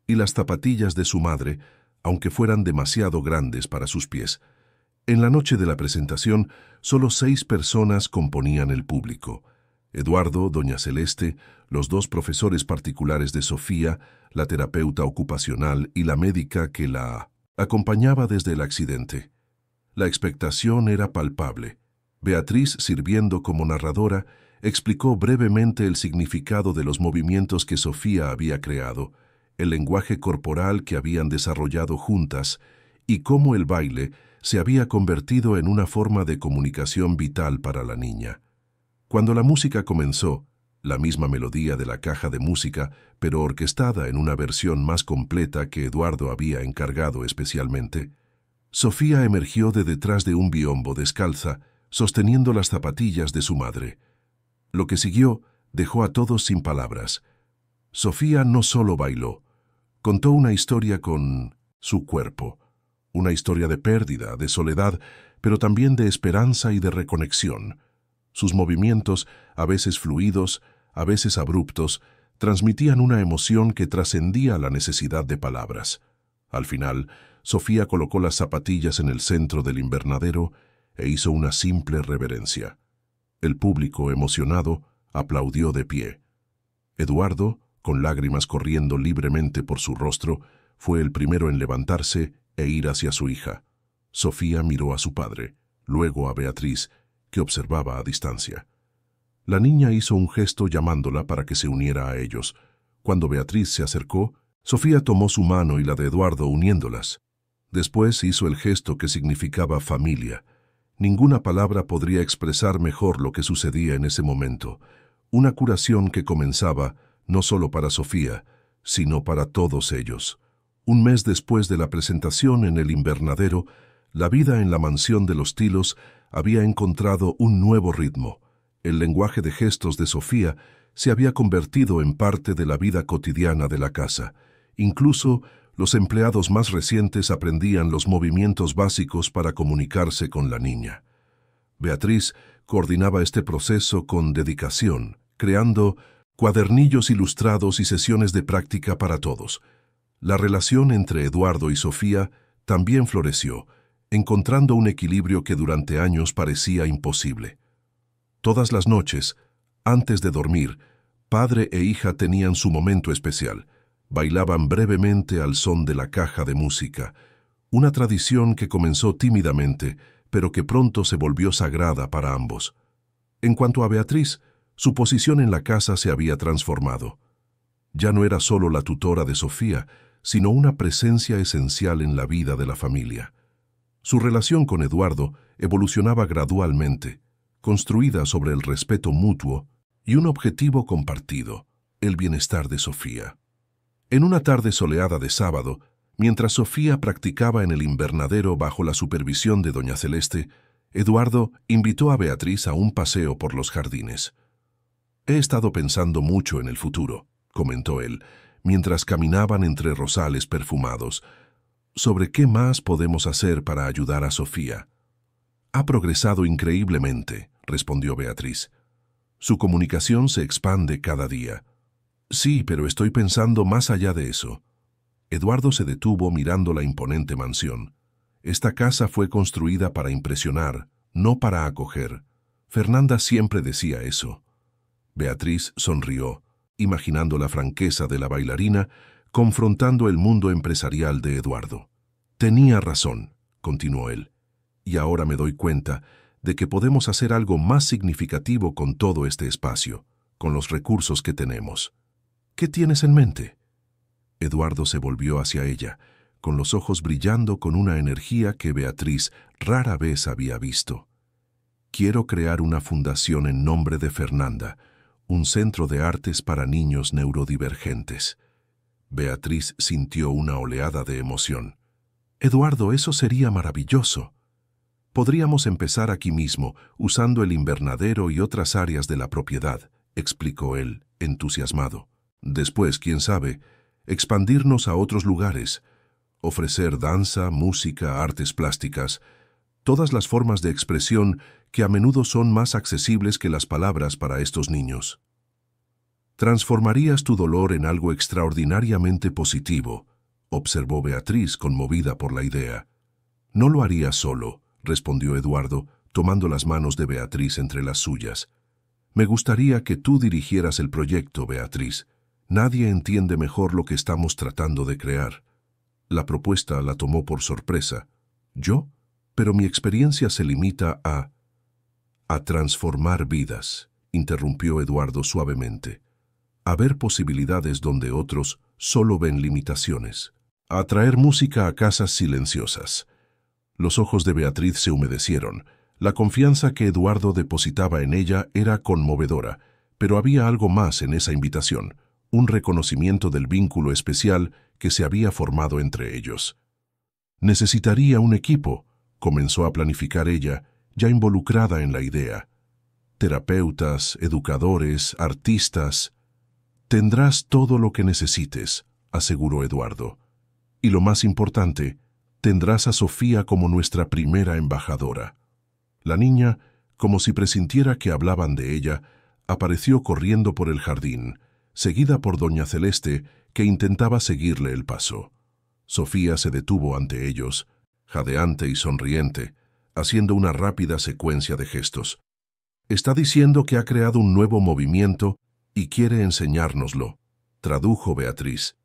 y las zapatillas de su madre, aunque fueran demasiado grandes para sus pies. En la noche de la presentación, solo 6 personas componían el público. Eduardo, doña Celeste, los 2 profesores particulares de Sofía, la terapeuta ocupacional y la médica que la acompañaba desde el accidente. La expectación era palpable. Beatriz, sirviendo como narradora, explicó brevemente el significado de los movimientos que Sofía había creado, el lenguaje corporal que habían desarrollado juntas y cómo el baile se había convertido en una forma de comunicación vital para la niña. Cuando la música comenzó, la misma melodía de la caja de música, pero orquestada en una versión más completa que Eduardo había encargado especialmente, Sofía emergió de detrás de un biombo descalza, sosteniendo las zapatillas de su madre. Lo que siguió dejó a todos sin palabras. Sofía no solo bailó, contó una historia con su cuerpo, una historia de pérdida, de soledad, pero también de esperanza y de reconexión. Sus movimientos, a veces fluidos, a veces abruptos, transmitían una emoción que trascendía la necesidad de palabras. Al final, Sofía colocó las zapatillas en el centro del invernadero e hizo una simple reverencia. El público, emocionado, aplaudió de pie. Eduardo, con lágrimas corriendo libremente por su rostro, fue el primero en levantarse e ir hacia su hija. Sofía miró a su padre, luego a Beatriz, que observaba a distancia. La niña hizo un gesto llamándola para que se uniera a ellos. Cuando Beatriz se acercó, Sofía tomó su mano y la de Eduardo uniéndolas. Después hizo el gesto que significaba familia. Ninguna palabra podría expresar mejor lo que sucedía en ese momento. Una curación que comenzaba no solo para Sofía, sino para todos ellos. Un mes después de la presentación en el invernadero, la vida en la mansión de los Tilos había encontrado un nuevo ritmo. El lenguaje de gestos de Sofía se había convertido en parte de la vida cotidiana de la casa. Incluso los empleados más recientes aprendían los movimientos básicos para comunicarse con la niña. Beatriz coordinaba este proceso con dedicación, creando cuadernillos ilustrados y sesiones de práctica para todos. La relación entre Eduardo y Sofía también floreció, encontrando un equilibrio que durante años parecía imposible. Todas las noches, antes de dormir, padre e hija tenían su momento especial. Bailaban brevemente al son de la caja de música, una tradición que comenzó tímidamente, pero que pronto se volvió sagrada para ambos. En cuanto a Beatriz, su posición en la casa se había transformado. Ya no era solo la tutora de Sofía, sino una presencia esencial en la vida de la familia. Su relación con Eduardo evolucionaba gradualmente, construida sobre el respeto mutuo y un objetivo compartido, el bienestar de Sofía. En una tarde soleada de sábado, mientras Sofía practicaba en el invernadero bajo la supervisión de doña Celeste, Eduardo invitó a Beatriz a un paseo por los jardines. «He estado pensando mucho en el futuro», comentó él, mientras caminaban entre rosales perfumados, «sobre qué más podemos hacer para ayudar a Sofía». «Ha progresado increíblemente», respondió Beatriz. «Su comunicación se expande cada día». «Sí, pero estoy pensando más allá de eso». Eduardo se detuvo mirando la imponente mansión. Esta casa fue construida para impresionar, no para acoger. Fernanda siempre decía eso. Beatriz sonrió, imaginando la franqueza de la bailarina, confrontando el mundo empresarial de Eduardo. «Tenía razón», continuó él, «y ahora me doy cuenta de que podemos hacer algo más significativo con todo este espacio, con los recursos que tenemos. ¿Qué tienes en mente? Eduardo se volvió hacia ella, con los ojos brillando con una energía que Beatriz rara vez había visto. Quiero crear una fundación en nombre de Fernanda, un centro de artes para niños neurodivergentes. Beatriz sintió una oleada de emoción. Eduardo, eso sería maravilloso. Podríamos empezar aquí mismo, usando el invernadero y otras áreas de la propiedad, explicó él, entusiasmado. Después, quién sabe, expandirnos a otros lugares, ofrecer danza, música, artes plásticas, todas las formas de expresión que a menudo son más accesibles que las palabras para estos niños. Transformarías tu dolor en algo extraordinariamente positivo, observó Beatriz, conmovida por la idea. No lo haría solo, respondió Eduardo, tomando las manos de Beatriz entre las suyas. Me gustaría que tú dirigieras el proyecto, Beatriz. Nadie entiende mejor lo que estamos tratando de crear. La propuesta la tomó por sorpresa. ¿Yo? Pero mi experiencia se limita a transformar vidas, interrumpió Eduardo suavemente. A ver posibilidades donde otros solo ven limitaciones. A traer música a casas silenciosas. Los ojos de Beatriz se humedecieron. La confianza que Eduardo depositaba en ella era conmovedora, pero había algo más en esa invitación, un reconocimiento del vínculo especial que se había formado entre ellos. Necesitaría un equipo, comenzó a planificar ella, ya involucrada en la idea. Terapeutas, educadores, artistas. Tendrás todo lo que necesites, aseguró Eduardo. Y lo más importante, tendrás a Sofía como nuestra primera embajadora. La niña, como si presintiera que hablaban de ella, apareció corriendo por el jardín, seguida por doña Celeste, que intentaba seguirle el paso. Sofía se detuvo ante ellos, jadeante y sonriente, haciendo una rápida secuencia de gestos. Está diciendo que ha creado un nuevo movimiento y quiere enseñárnoslo, tradujo Beatriz.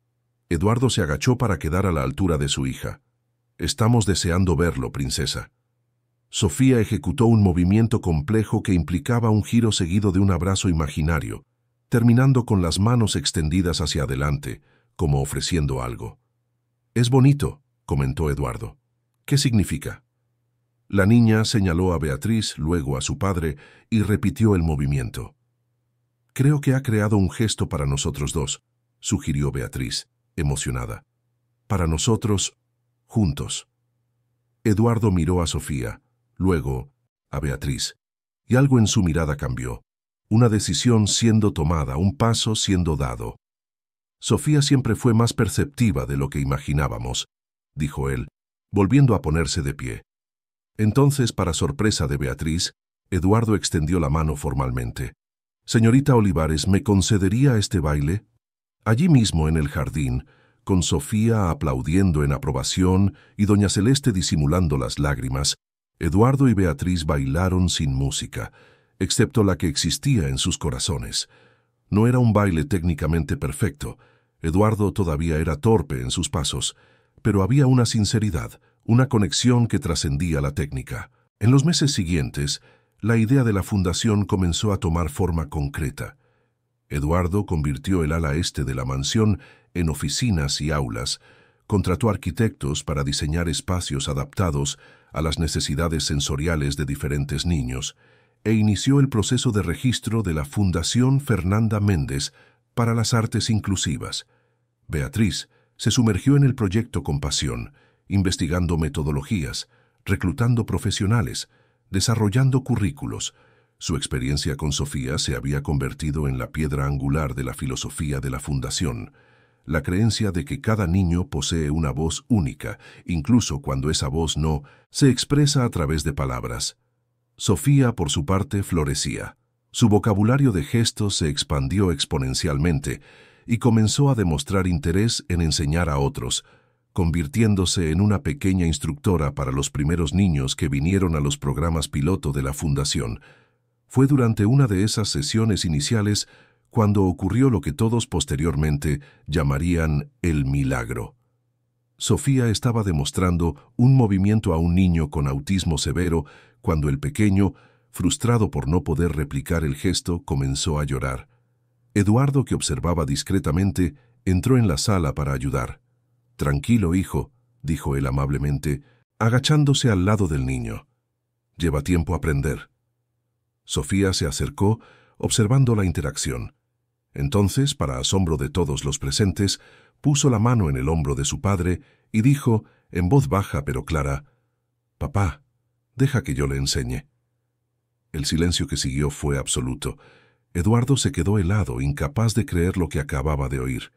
Eduardo se agachó para quedar a la altura de su hija. Estamos deseando verlo, princesa. Sofía ejecutó un movimiento complejo que implicaba un giro seguido de un abrazo imaginario, terminando con las manos extendidas hacia adelante, como ofreciendo algo. «Es bonito», comentó Eduardo. «¿Qué significa?» La niña señaló a Beatriz, luego a su padre, y repitió el movimiento. «Creo que ha creado un gesto para nosotros dos», sugirió Beatriz, emocionada. «Para nosotros, juntos». Eduardo miró a Sofía, luego a Beatriz, y algo en su mirada cambió. Una decisión siendo tomada, un paso siendo dado. Sofía siempre fue más perceptiva de lo que imaginábamos, dijo él, volviendo a ponerse de pie. Entonces, para sorpresa de Beatriz, Eduardo extendió la mano formalmente. «Señorita Olivares, ¿me concedería este baile?» Allí mismo, en el jardín, con Sofía aplaudiendo en aprobación y doña Celeste disimulando las lágrimas, Eduardo y Beatriz bailaron sin música, excepto la que existía en sus corazones. No era un baile técnicamente perfecto. Eduardo todavía era torpe en sus pasos, pero había una sinceridad, una conexión que trascendía la técnica. En los meses siguientes, la idea de la fundación comenzó a tomar forma concreta. Eduardo convirtió el ala este de la mansión en oficinas y aulas, contrató arquitectos para diseñar espacios adaptados a las necesidades sensoriales de diferentes niños, e inició el proceso de registro de la Fundación Fernanda Méndez para las Artes Inclusivas. Beatriz se sumergió en el proyecto con pasión, investigando metodologías, reclutando profesionales, desarrollando currículos. Su experiencia con Sofía se había convertido en la piedra angular de la filosofía de la Fundación, la creencia de que cada niño posee una voz única, incluso cuando esa voz no se expresa a través de palabras. Sofía, por su parte, florecía. Su vocabulario de gestos se expandió exponencialmente y comenzó a demostrar interés en enseñar a otros, convirtiéndose en una pequeña instructora para los primeros niños que vinieron a los programas piloto de la Fundación. Fue durante una de esas sesiones iniciales cuando ocurrió lo que todos posteriormente llamarían el milagro. Sofía estaba demostrando un movimiento a un niño con autismo severo cuando el pequeño, frustrado por no poder replicar el gesto, comenzó a llorar. Eduardo, que observaba discretamente, entró en la sala para ayudar. «Tranquilo, hijo», dijo él amablemente, agachándose al lado del niño. «Lleva tiempo aprender». Sofía se acercó, observando la interacción. Entonces, para asombro de todos los presentes, puso la mano en el hombro de su padre y dijo, en voz baja pero clara, «Papá, deja que yo le enseñe». El silencio que siguió fue absoluto. Eduardo se quedó helado, incapaz de creer lo que acababa de oír.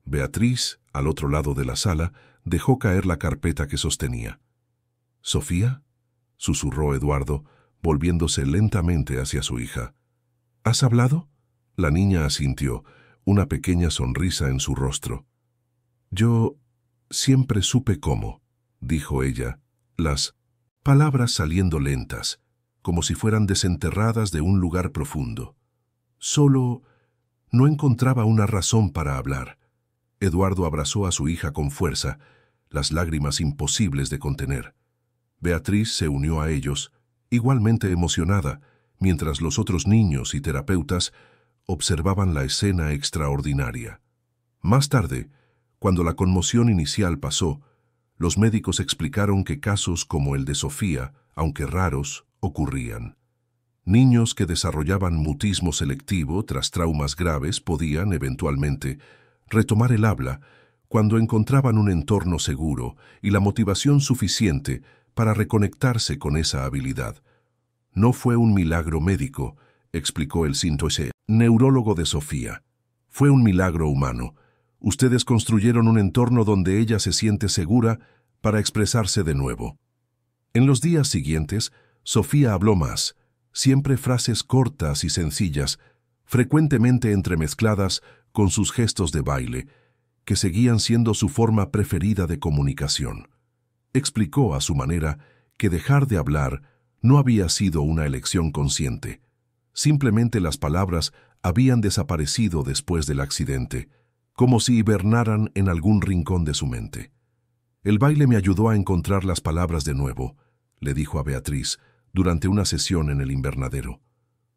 Beatriz, al otro lado de la sala, dejó caer la carpeta que sostenía. «¿Sofía?», susurró Eduardo, volviéndose lentamente hacia su hija. «¿Has hablado?». La niña asintió, una pequeña sonrisa en su rostro. «Yo siempre supe cómo», dijo ella, las palabras saliendo lentas, como si fueran desenterradas de un lugar profundo. Solo no encontraba una razón para hablar. Eduardo abrazó a su hija con fuerza, las lágrimas imposibles de contener. Beatriz se unió a ellos, igualmente emocionada, mientras los otros niños y terapeutas observaban la escena extraordinaria. Más tarde, cuando la conmoción inicial pasó, los médicos explicaron que casos como el de Sofía, aunque raros, ocurrían. Niños que desarrollaban mutismo selectivo tras traumas graves podían, eventualmente, retomar el habla cuando encontraban un entorno seguro y la motivación suficiente para reconectarse con esa habilidad. «No fue un milagro médico», explicó el neurólogo de Sofía. «Fue un milagro humano. Ustedes construyeron un entorno donde ella se siente segura para expresarse de nuevo». En los días siguientes, Sofía habló más, siempre frases cortas y sencillas, frecuentemente entremezcladas con sus gestos de baile, que seguían siendo su forma preferida de comunicación. Explicó a su manera que dejar de hablar no había sido una elección consciente. Simplemente las palabras habían desaparecido después del accidente, como si hibernaran en algún rincón de su mente. «El baile me ayudó a encontrar las palabras de nuevo», le dijo a Beatriz durante una sesión en el invernadero,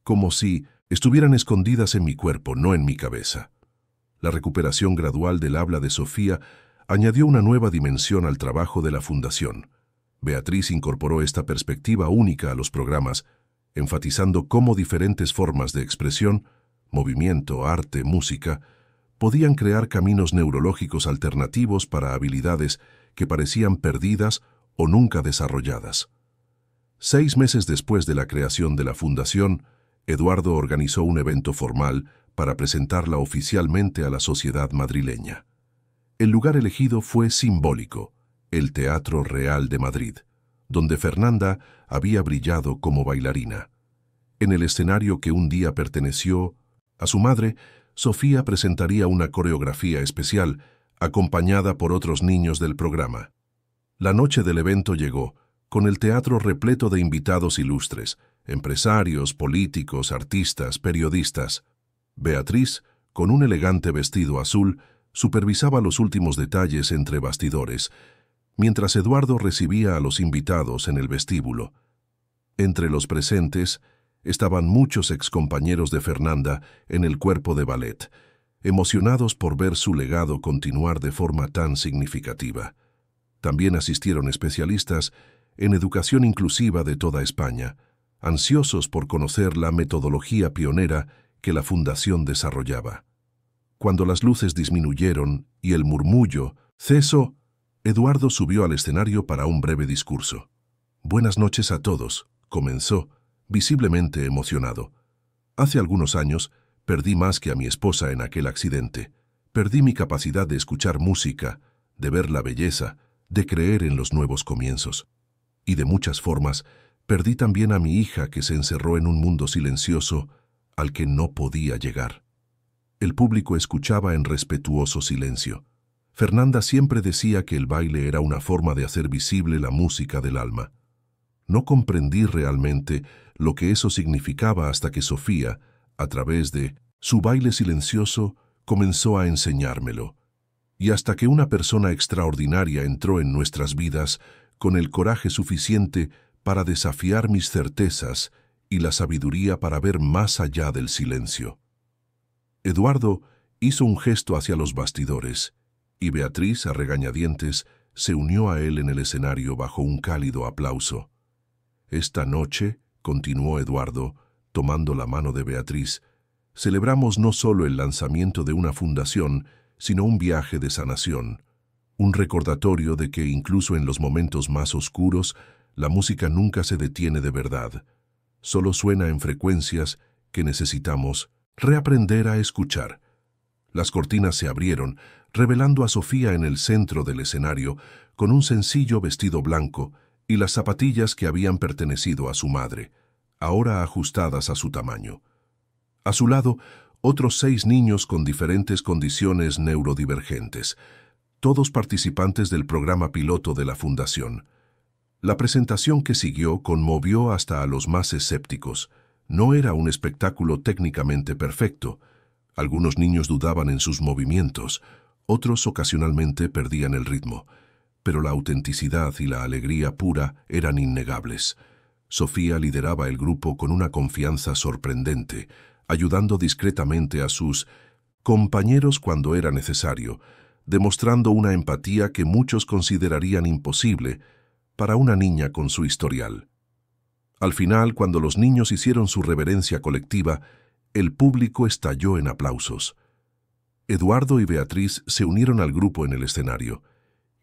«como si estuvieran escondidas en mi cuerpo, no en mi cabeza». La recuperación gradual del habla de Sofía añadió una nueva dimensión al trabajo de la Fundación. Beatriz incorporó esta perspectiva única a los programas, enfatizando cómo diferentes formas de expresión, movimiento, arte, música, podían crear caminos neurológicos alternativos para habilidades que parecían perdidas o nunca desarrolladas. 6 meses después de la creación de la Fundación, Eduardo organizó un evento formal para presentarla oficialmente a la sociedad madrileña. El lugar elegido fue simbólico, el Teatro Real de Madrid, donde Fernanda había brillado como bailarina. En el escenario que un día perteneció a su madre, Sofía presentaría una coreografía especial, acompañada por otros niños del programa. La noche del evento llegó, con el teatro repleto de invitados ilustres, empresarios, políticos, artistas, periodistas. Beatriz, con un elegante vestido azul, supervisaba los últimos detalles entre bastidores, mientras Eduardo recibía a los invitados en el vestíbulo. Entre los presentes estaban muchos excompañeros de Fernanda en el cuerpo de ballet, emocionados por ver su legado continuar de forma tan significativa. También asistieron especialistas en educación inclusiva de toda España, ansiosos por conocer la metodología pionera que la Fundación desarrollaba. Cuando las luces disminuyeron y el murmullo cesó, Eduardo subió al escenario para un breve discurso. «Buenas noches a todos», comenzó, visiblemente emocionado. «Hace algunos años perdí más que a mi esposa en aquel accidente. Perdí mi capacidad de escuchar música, de ver la belleza, de creer en los nuevos comienzos. Y de muchas formas, perdí también a mi hija que se encerró en un mundo silencioso al que no podía llegar». El público escuchaba en respetuoso silencio. Fernanda siempre decía que el baile era una forma de hacer visible la música del alma. No comprendí realmente lo que eso significaba hasta que Sofía, a través de su baile silencioso, comenzó a enseñármelo. Y hasta que una persona extraordinaria entró en nuestras vidas con el coraje suficiente para desafiar mis certezas y la sabiduría para ver más allá del silencio. Eduardo hizo un gesto hacia los bastidores, y Beatriz, a regañadientes, se unió a él en el escenario bajo un cálido aplauso. Esta noche, continuó Eduardo, tomando la mano de Beatriz, celebramos no solo el lanzamiento de una fundación, sino un viaje de sanación, un recordatorio de que incluso en los momentos más oscuros, la música nunca se detiene de verdad. Solo suena en frecuencias que necesitamos reaprender a escuchar. Las cortinas se abrieron, revelando a Sofía en el centro del escenario, con un sencillo vestido blanco y las zapatillas que habían pertenecido a su madre, ahora ajustadas a su tamaño. A su lado, otros 6 niños con diferentes condiciones neurodivergentes, todos participantes del programa piloto de la Fundación. La presentación que siguió conmovió hasta a los más escépticos. No era un espectáculo técnicamente perfecto. Algunos niños dudaban en sus movimientos, otros ocasionalmente perdían el ritmo, pero la autenticidad y la alegría pura eran innegables. Sofía lideraba el grupo con una confianza sorprendente, ayudando discretamente a sus compañeros cuando era necesario, demostrando una empatía que muchos considerarían imposible para una niña con su historial. Al final, cuando los niños hicieron su reverencia colectiva, el público estalló en aplausos. Eduardo y Beatriz se unieron al grupo en el escenario,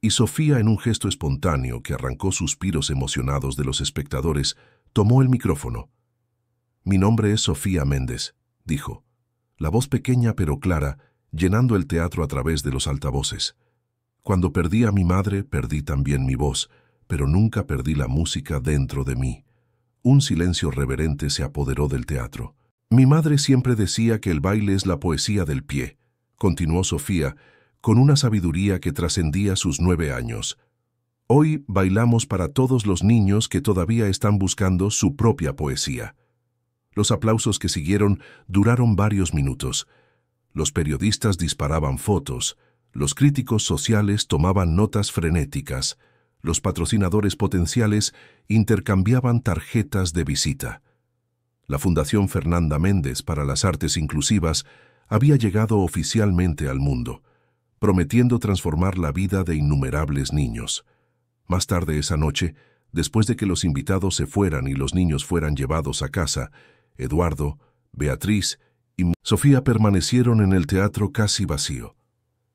y Sofía, en un gesto espontáneo que arrancó suspiros emocionados de los espectadores, tomó el micrófono. «Mi nombre es Sofía Méndez», dijo, la voz pequeña pero clara, llenando el teatro a través de los altavoces. «Cuando perdí a mi madre, perdí también mi voz, pero nunca perdí la música dentro de mí». Un silencio reverente se apoderó del teatro. «Mi madre siempre decía que el baile es la poesía del pie», continuó Sofía, con una sabiduría que trascendía sus 9 años. «Hoy bailamos para todos los niños que todavía están buscando su propia poesía». Los aplausos que siguieron duraron varios minutos. Los periodistas disparaban fotos, los críticos sociales tomaban notas frenéticas, los patrocinadores potenciales intercambiaban tarjetas de visita. La Fundación Fernanda Méndez para las Artes Inclusivas había llegado oficialmente al mundo, prometiendo transformar la vida de innumerables niños. Más tarde esa noche, después de que los invitados se fueran y los niños fueran llevados a casa, Eduardo, Beatriz y Sofía permanecieron en el teatro casi vacío.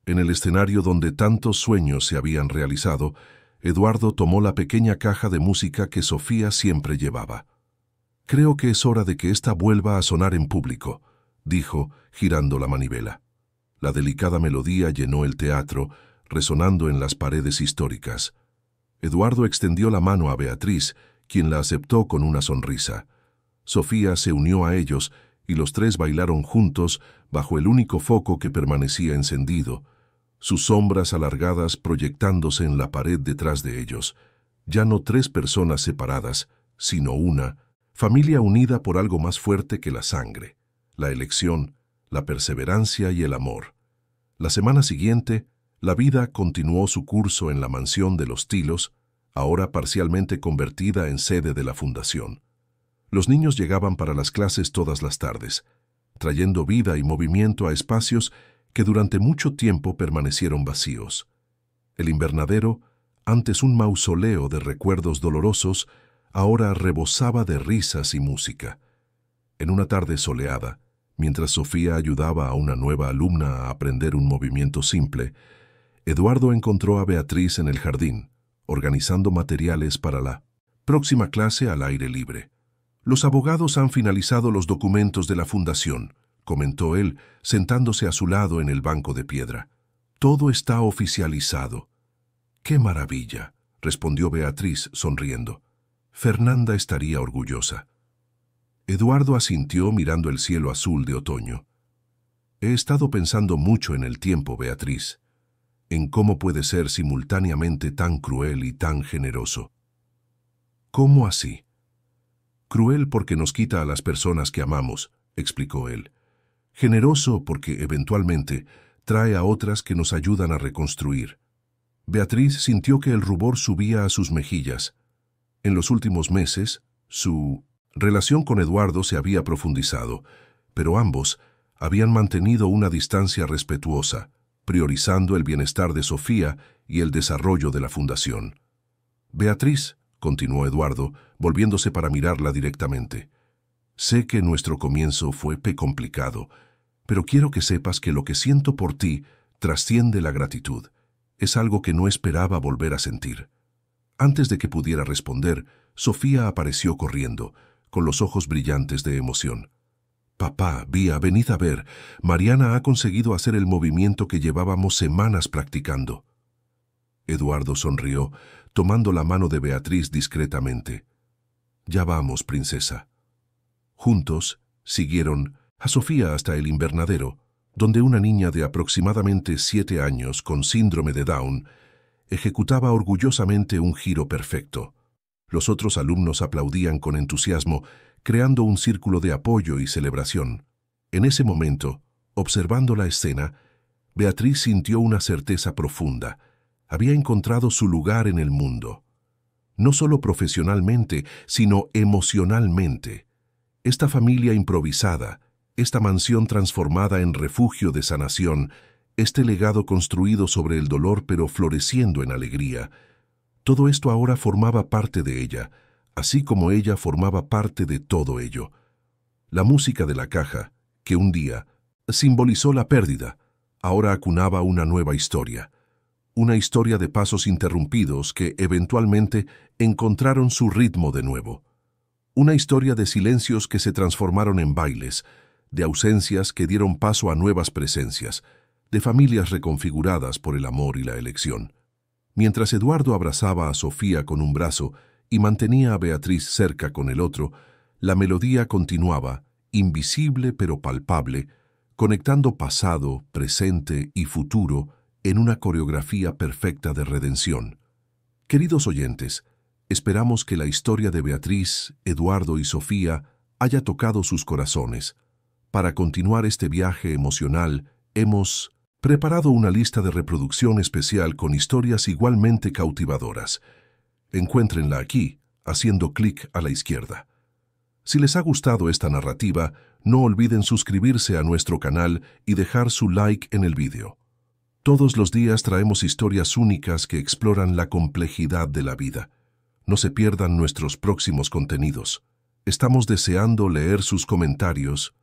En el escenario donde tantos sueños se habían realizado, Eduardo tomó la pequeña caja de música que Sofía siempre llevaba. «Creo que es hora de que ésta vuelva a sonar en público», dijo, girando la manivela. La delicada melodía llenó el teatro, resonando en las paredes históricas. Eduardo extendió la mano a Beatriz, quien la aceptó con una sonrisa. Sofía se unió a ellos y los 3 bailaron juntos bajo el único foco que permanecía encendido, sus sombras alargadas proyectándose en la pared detrás de ellos. Ya no 3 personas separadas, sino una, familia unida por algo más fuerte que la sangre, la elección, la perseverancia y el amor. La semana siguiente, la vida continuó su curso en la mansión de los Tilos, ahora parcialmente convertida en sede de la fundación. Los niños llegaban para las clases todas las tardes, trayendo vida y movimiento a espacios que durante mucho tiempo permanecieron vacíos. El invernadero, antes un mausoleo de recuerdos dolorosos, ahora rebosaba de risas y música. En una tarde soleada, mientras Sofía ayudaba a una nueva alumna a aprender un movimiento simple, Eduardo encontró a Beatriz en el jardín, organizando materiales para la próxima clase al aire libre. «Los abogados han finalizado los documentos de la fundación», comentó él, sentándose a su lado en el banco de piedra. «Todo está oficializado». «¡Qué maravilla!», respondió Beatriz, sonriendo. «Fernanda estaría orgullosa». Eduardo asintió mirando el cielo azul de otoño. «He estado pensando mucho en el tiempo, Beatriz, en cómo puede ser simultáneamente tan cruel y tan generoso». «¿Cómo así?» «Cruel porque nos quita a las personas que amamos», explicó él. «Generoso porque, eventualmente, trae a otras que nos ayudan a reconstruir». Beatriz sintió que el rubor subía a sus mejillas. En los últimos meses, su relación con Eduardo se había profundizado, pero ambos habían mantenido una distancia respetuosa, priorizando el bienestar de Sofía y el desarrollo de la fundación. Beatriz, continuó Eduardo, volviéndose para mirarla directamente. Sé que nuestro comienzo fue complicado, pero quiero que sepas que lo que siento por ti trasciende la gratitud. Es algo que no esperaba volver a sentir. Antes de que pudiera responder, Sofía apareció corriendo, con los ojos brillantes de emoción. «Papá, Vía, venid a ver. Mariana ha conseguido hacer el movimiento que llevábamos semanas practicando». Eduardo sonrió, tomando la mano de Beatriz discretamente. «Ya vamos, princesa». Juntos siguieron a Sofía hasta el invernadero, donde una niña de aproximadamente 7 años con síndrome de Down ejecutaba orgullosamente un giro perfecto. Los otros alumnos aplaudían con entusiasmo, creando un círculo de apoyo y celebración. En ese momento, observando la escena, Beatriz sintió una certeza profunda. Había encontrado su lugar en el mundo. No solo profesionalmente, sino emocionalmente. Esta familia improvisada, esta mansión transformada en refugio de sanación, este legado construido sobre el dolor pero floreciendo en alegría, todo esto ahora formaba parte de ella, así como ella formaba parte de todo ello. La música de la caja, que un día simbolizó la pérdida, ahora acunaba una nueva historia. Una historia de pasos interrumpidos que eventualmente encontraron su ritmo de nuevo. Una historia de silencios que se transformaron en bailes, de ausencias que dieron paso a nuevas presencias, de familias reconfiguradas por el amor y la elección. Mientras Eduardo abrazaba a Sofía con un brazo y mantenía a Beatriz cerca con el otro, la melodía continuaba, invisible pero palpable, conectando pasado, presente y futuro en una coreografía perfecta de redención. Queridos oyentes, esperamos que la historia de Beatriz, Eduardo y Sofía haya tocado sus corazones. Para continuar este viaje emocional, hemos preparado una lista de reproducción especial con historias igualmente cautivadoras. Encuéntrenla aquí, haciendo clic a la izquierda. Si les ha gustado esta narrativa, no olviden suscribirse a nuestro canal y dejar su like en el vídeo. Todos los días traemos historias únicas que exploran la complejidad de la vida. No se pierdan nuestros próximos contenidos. Estamos deseando leer sus comentarios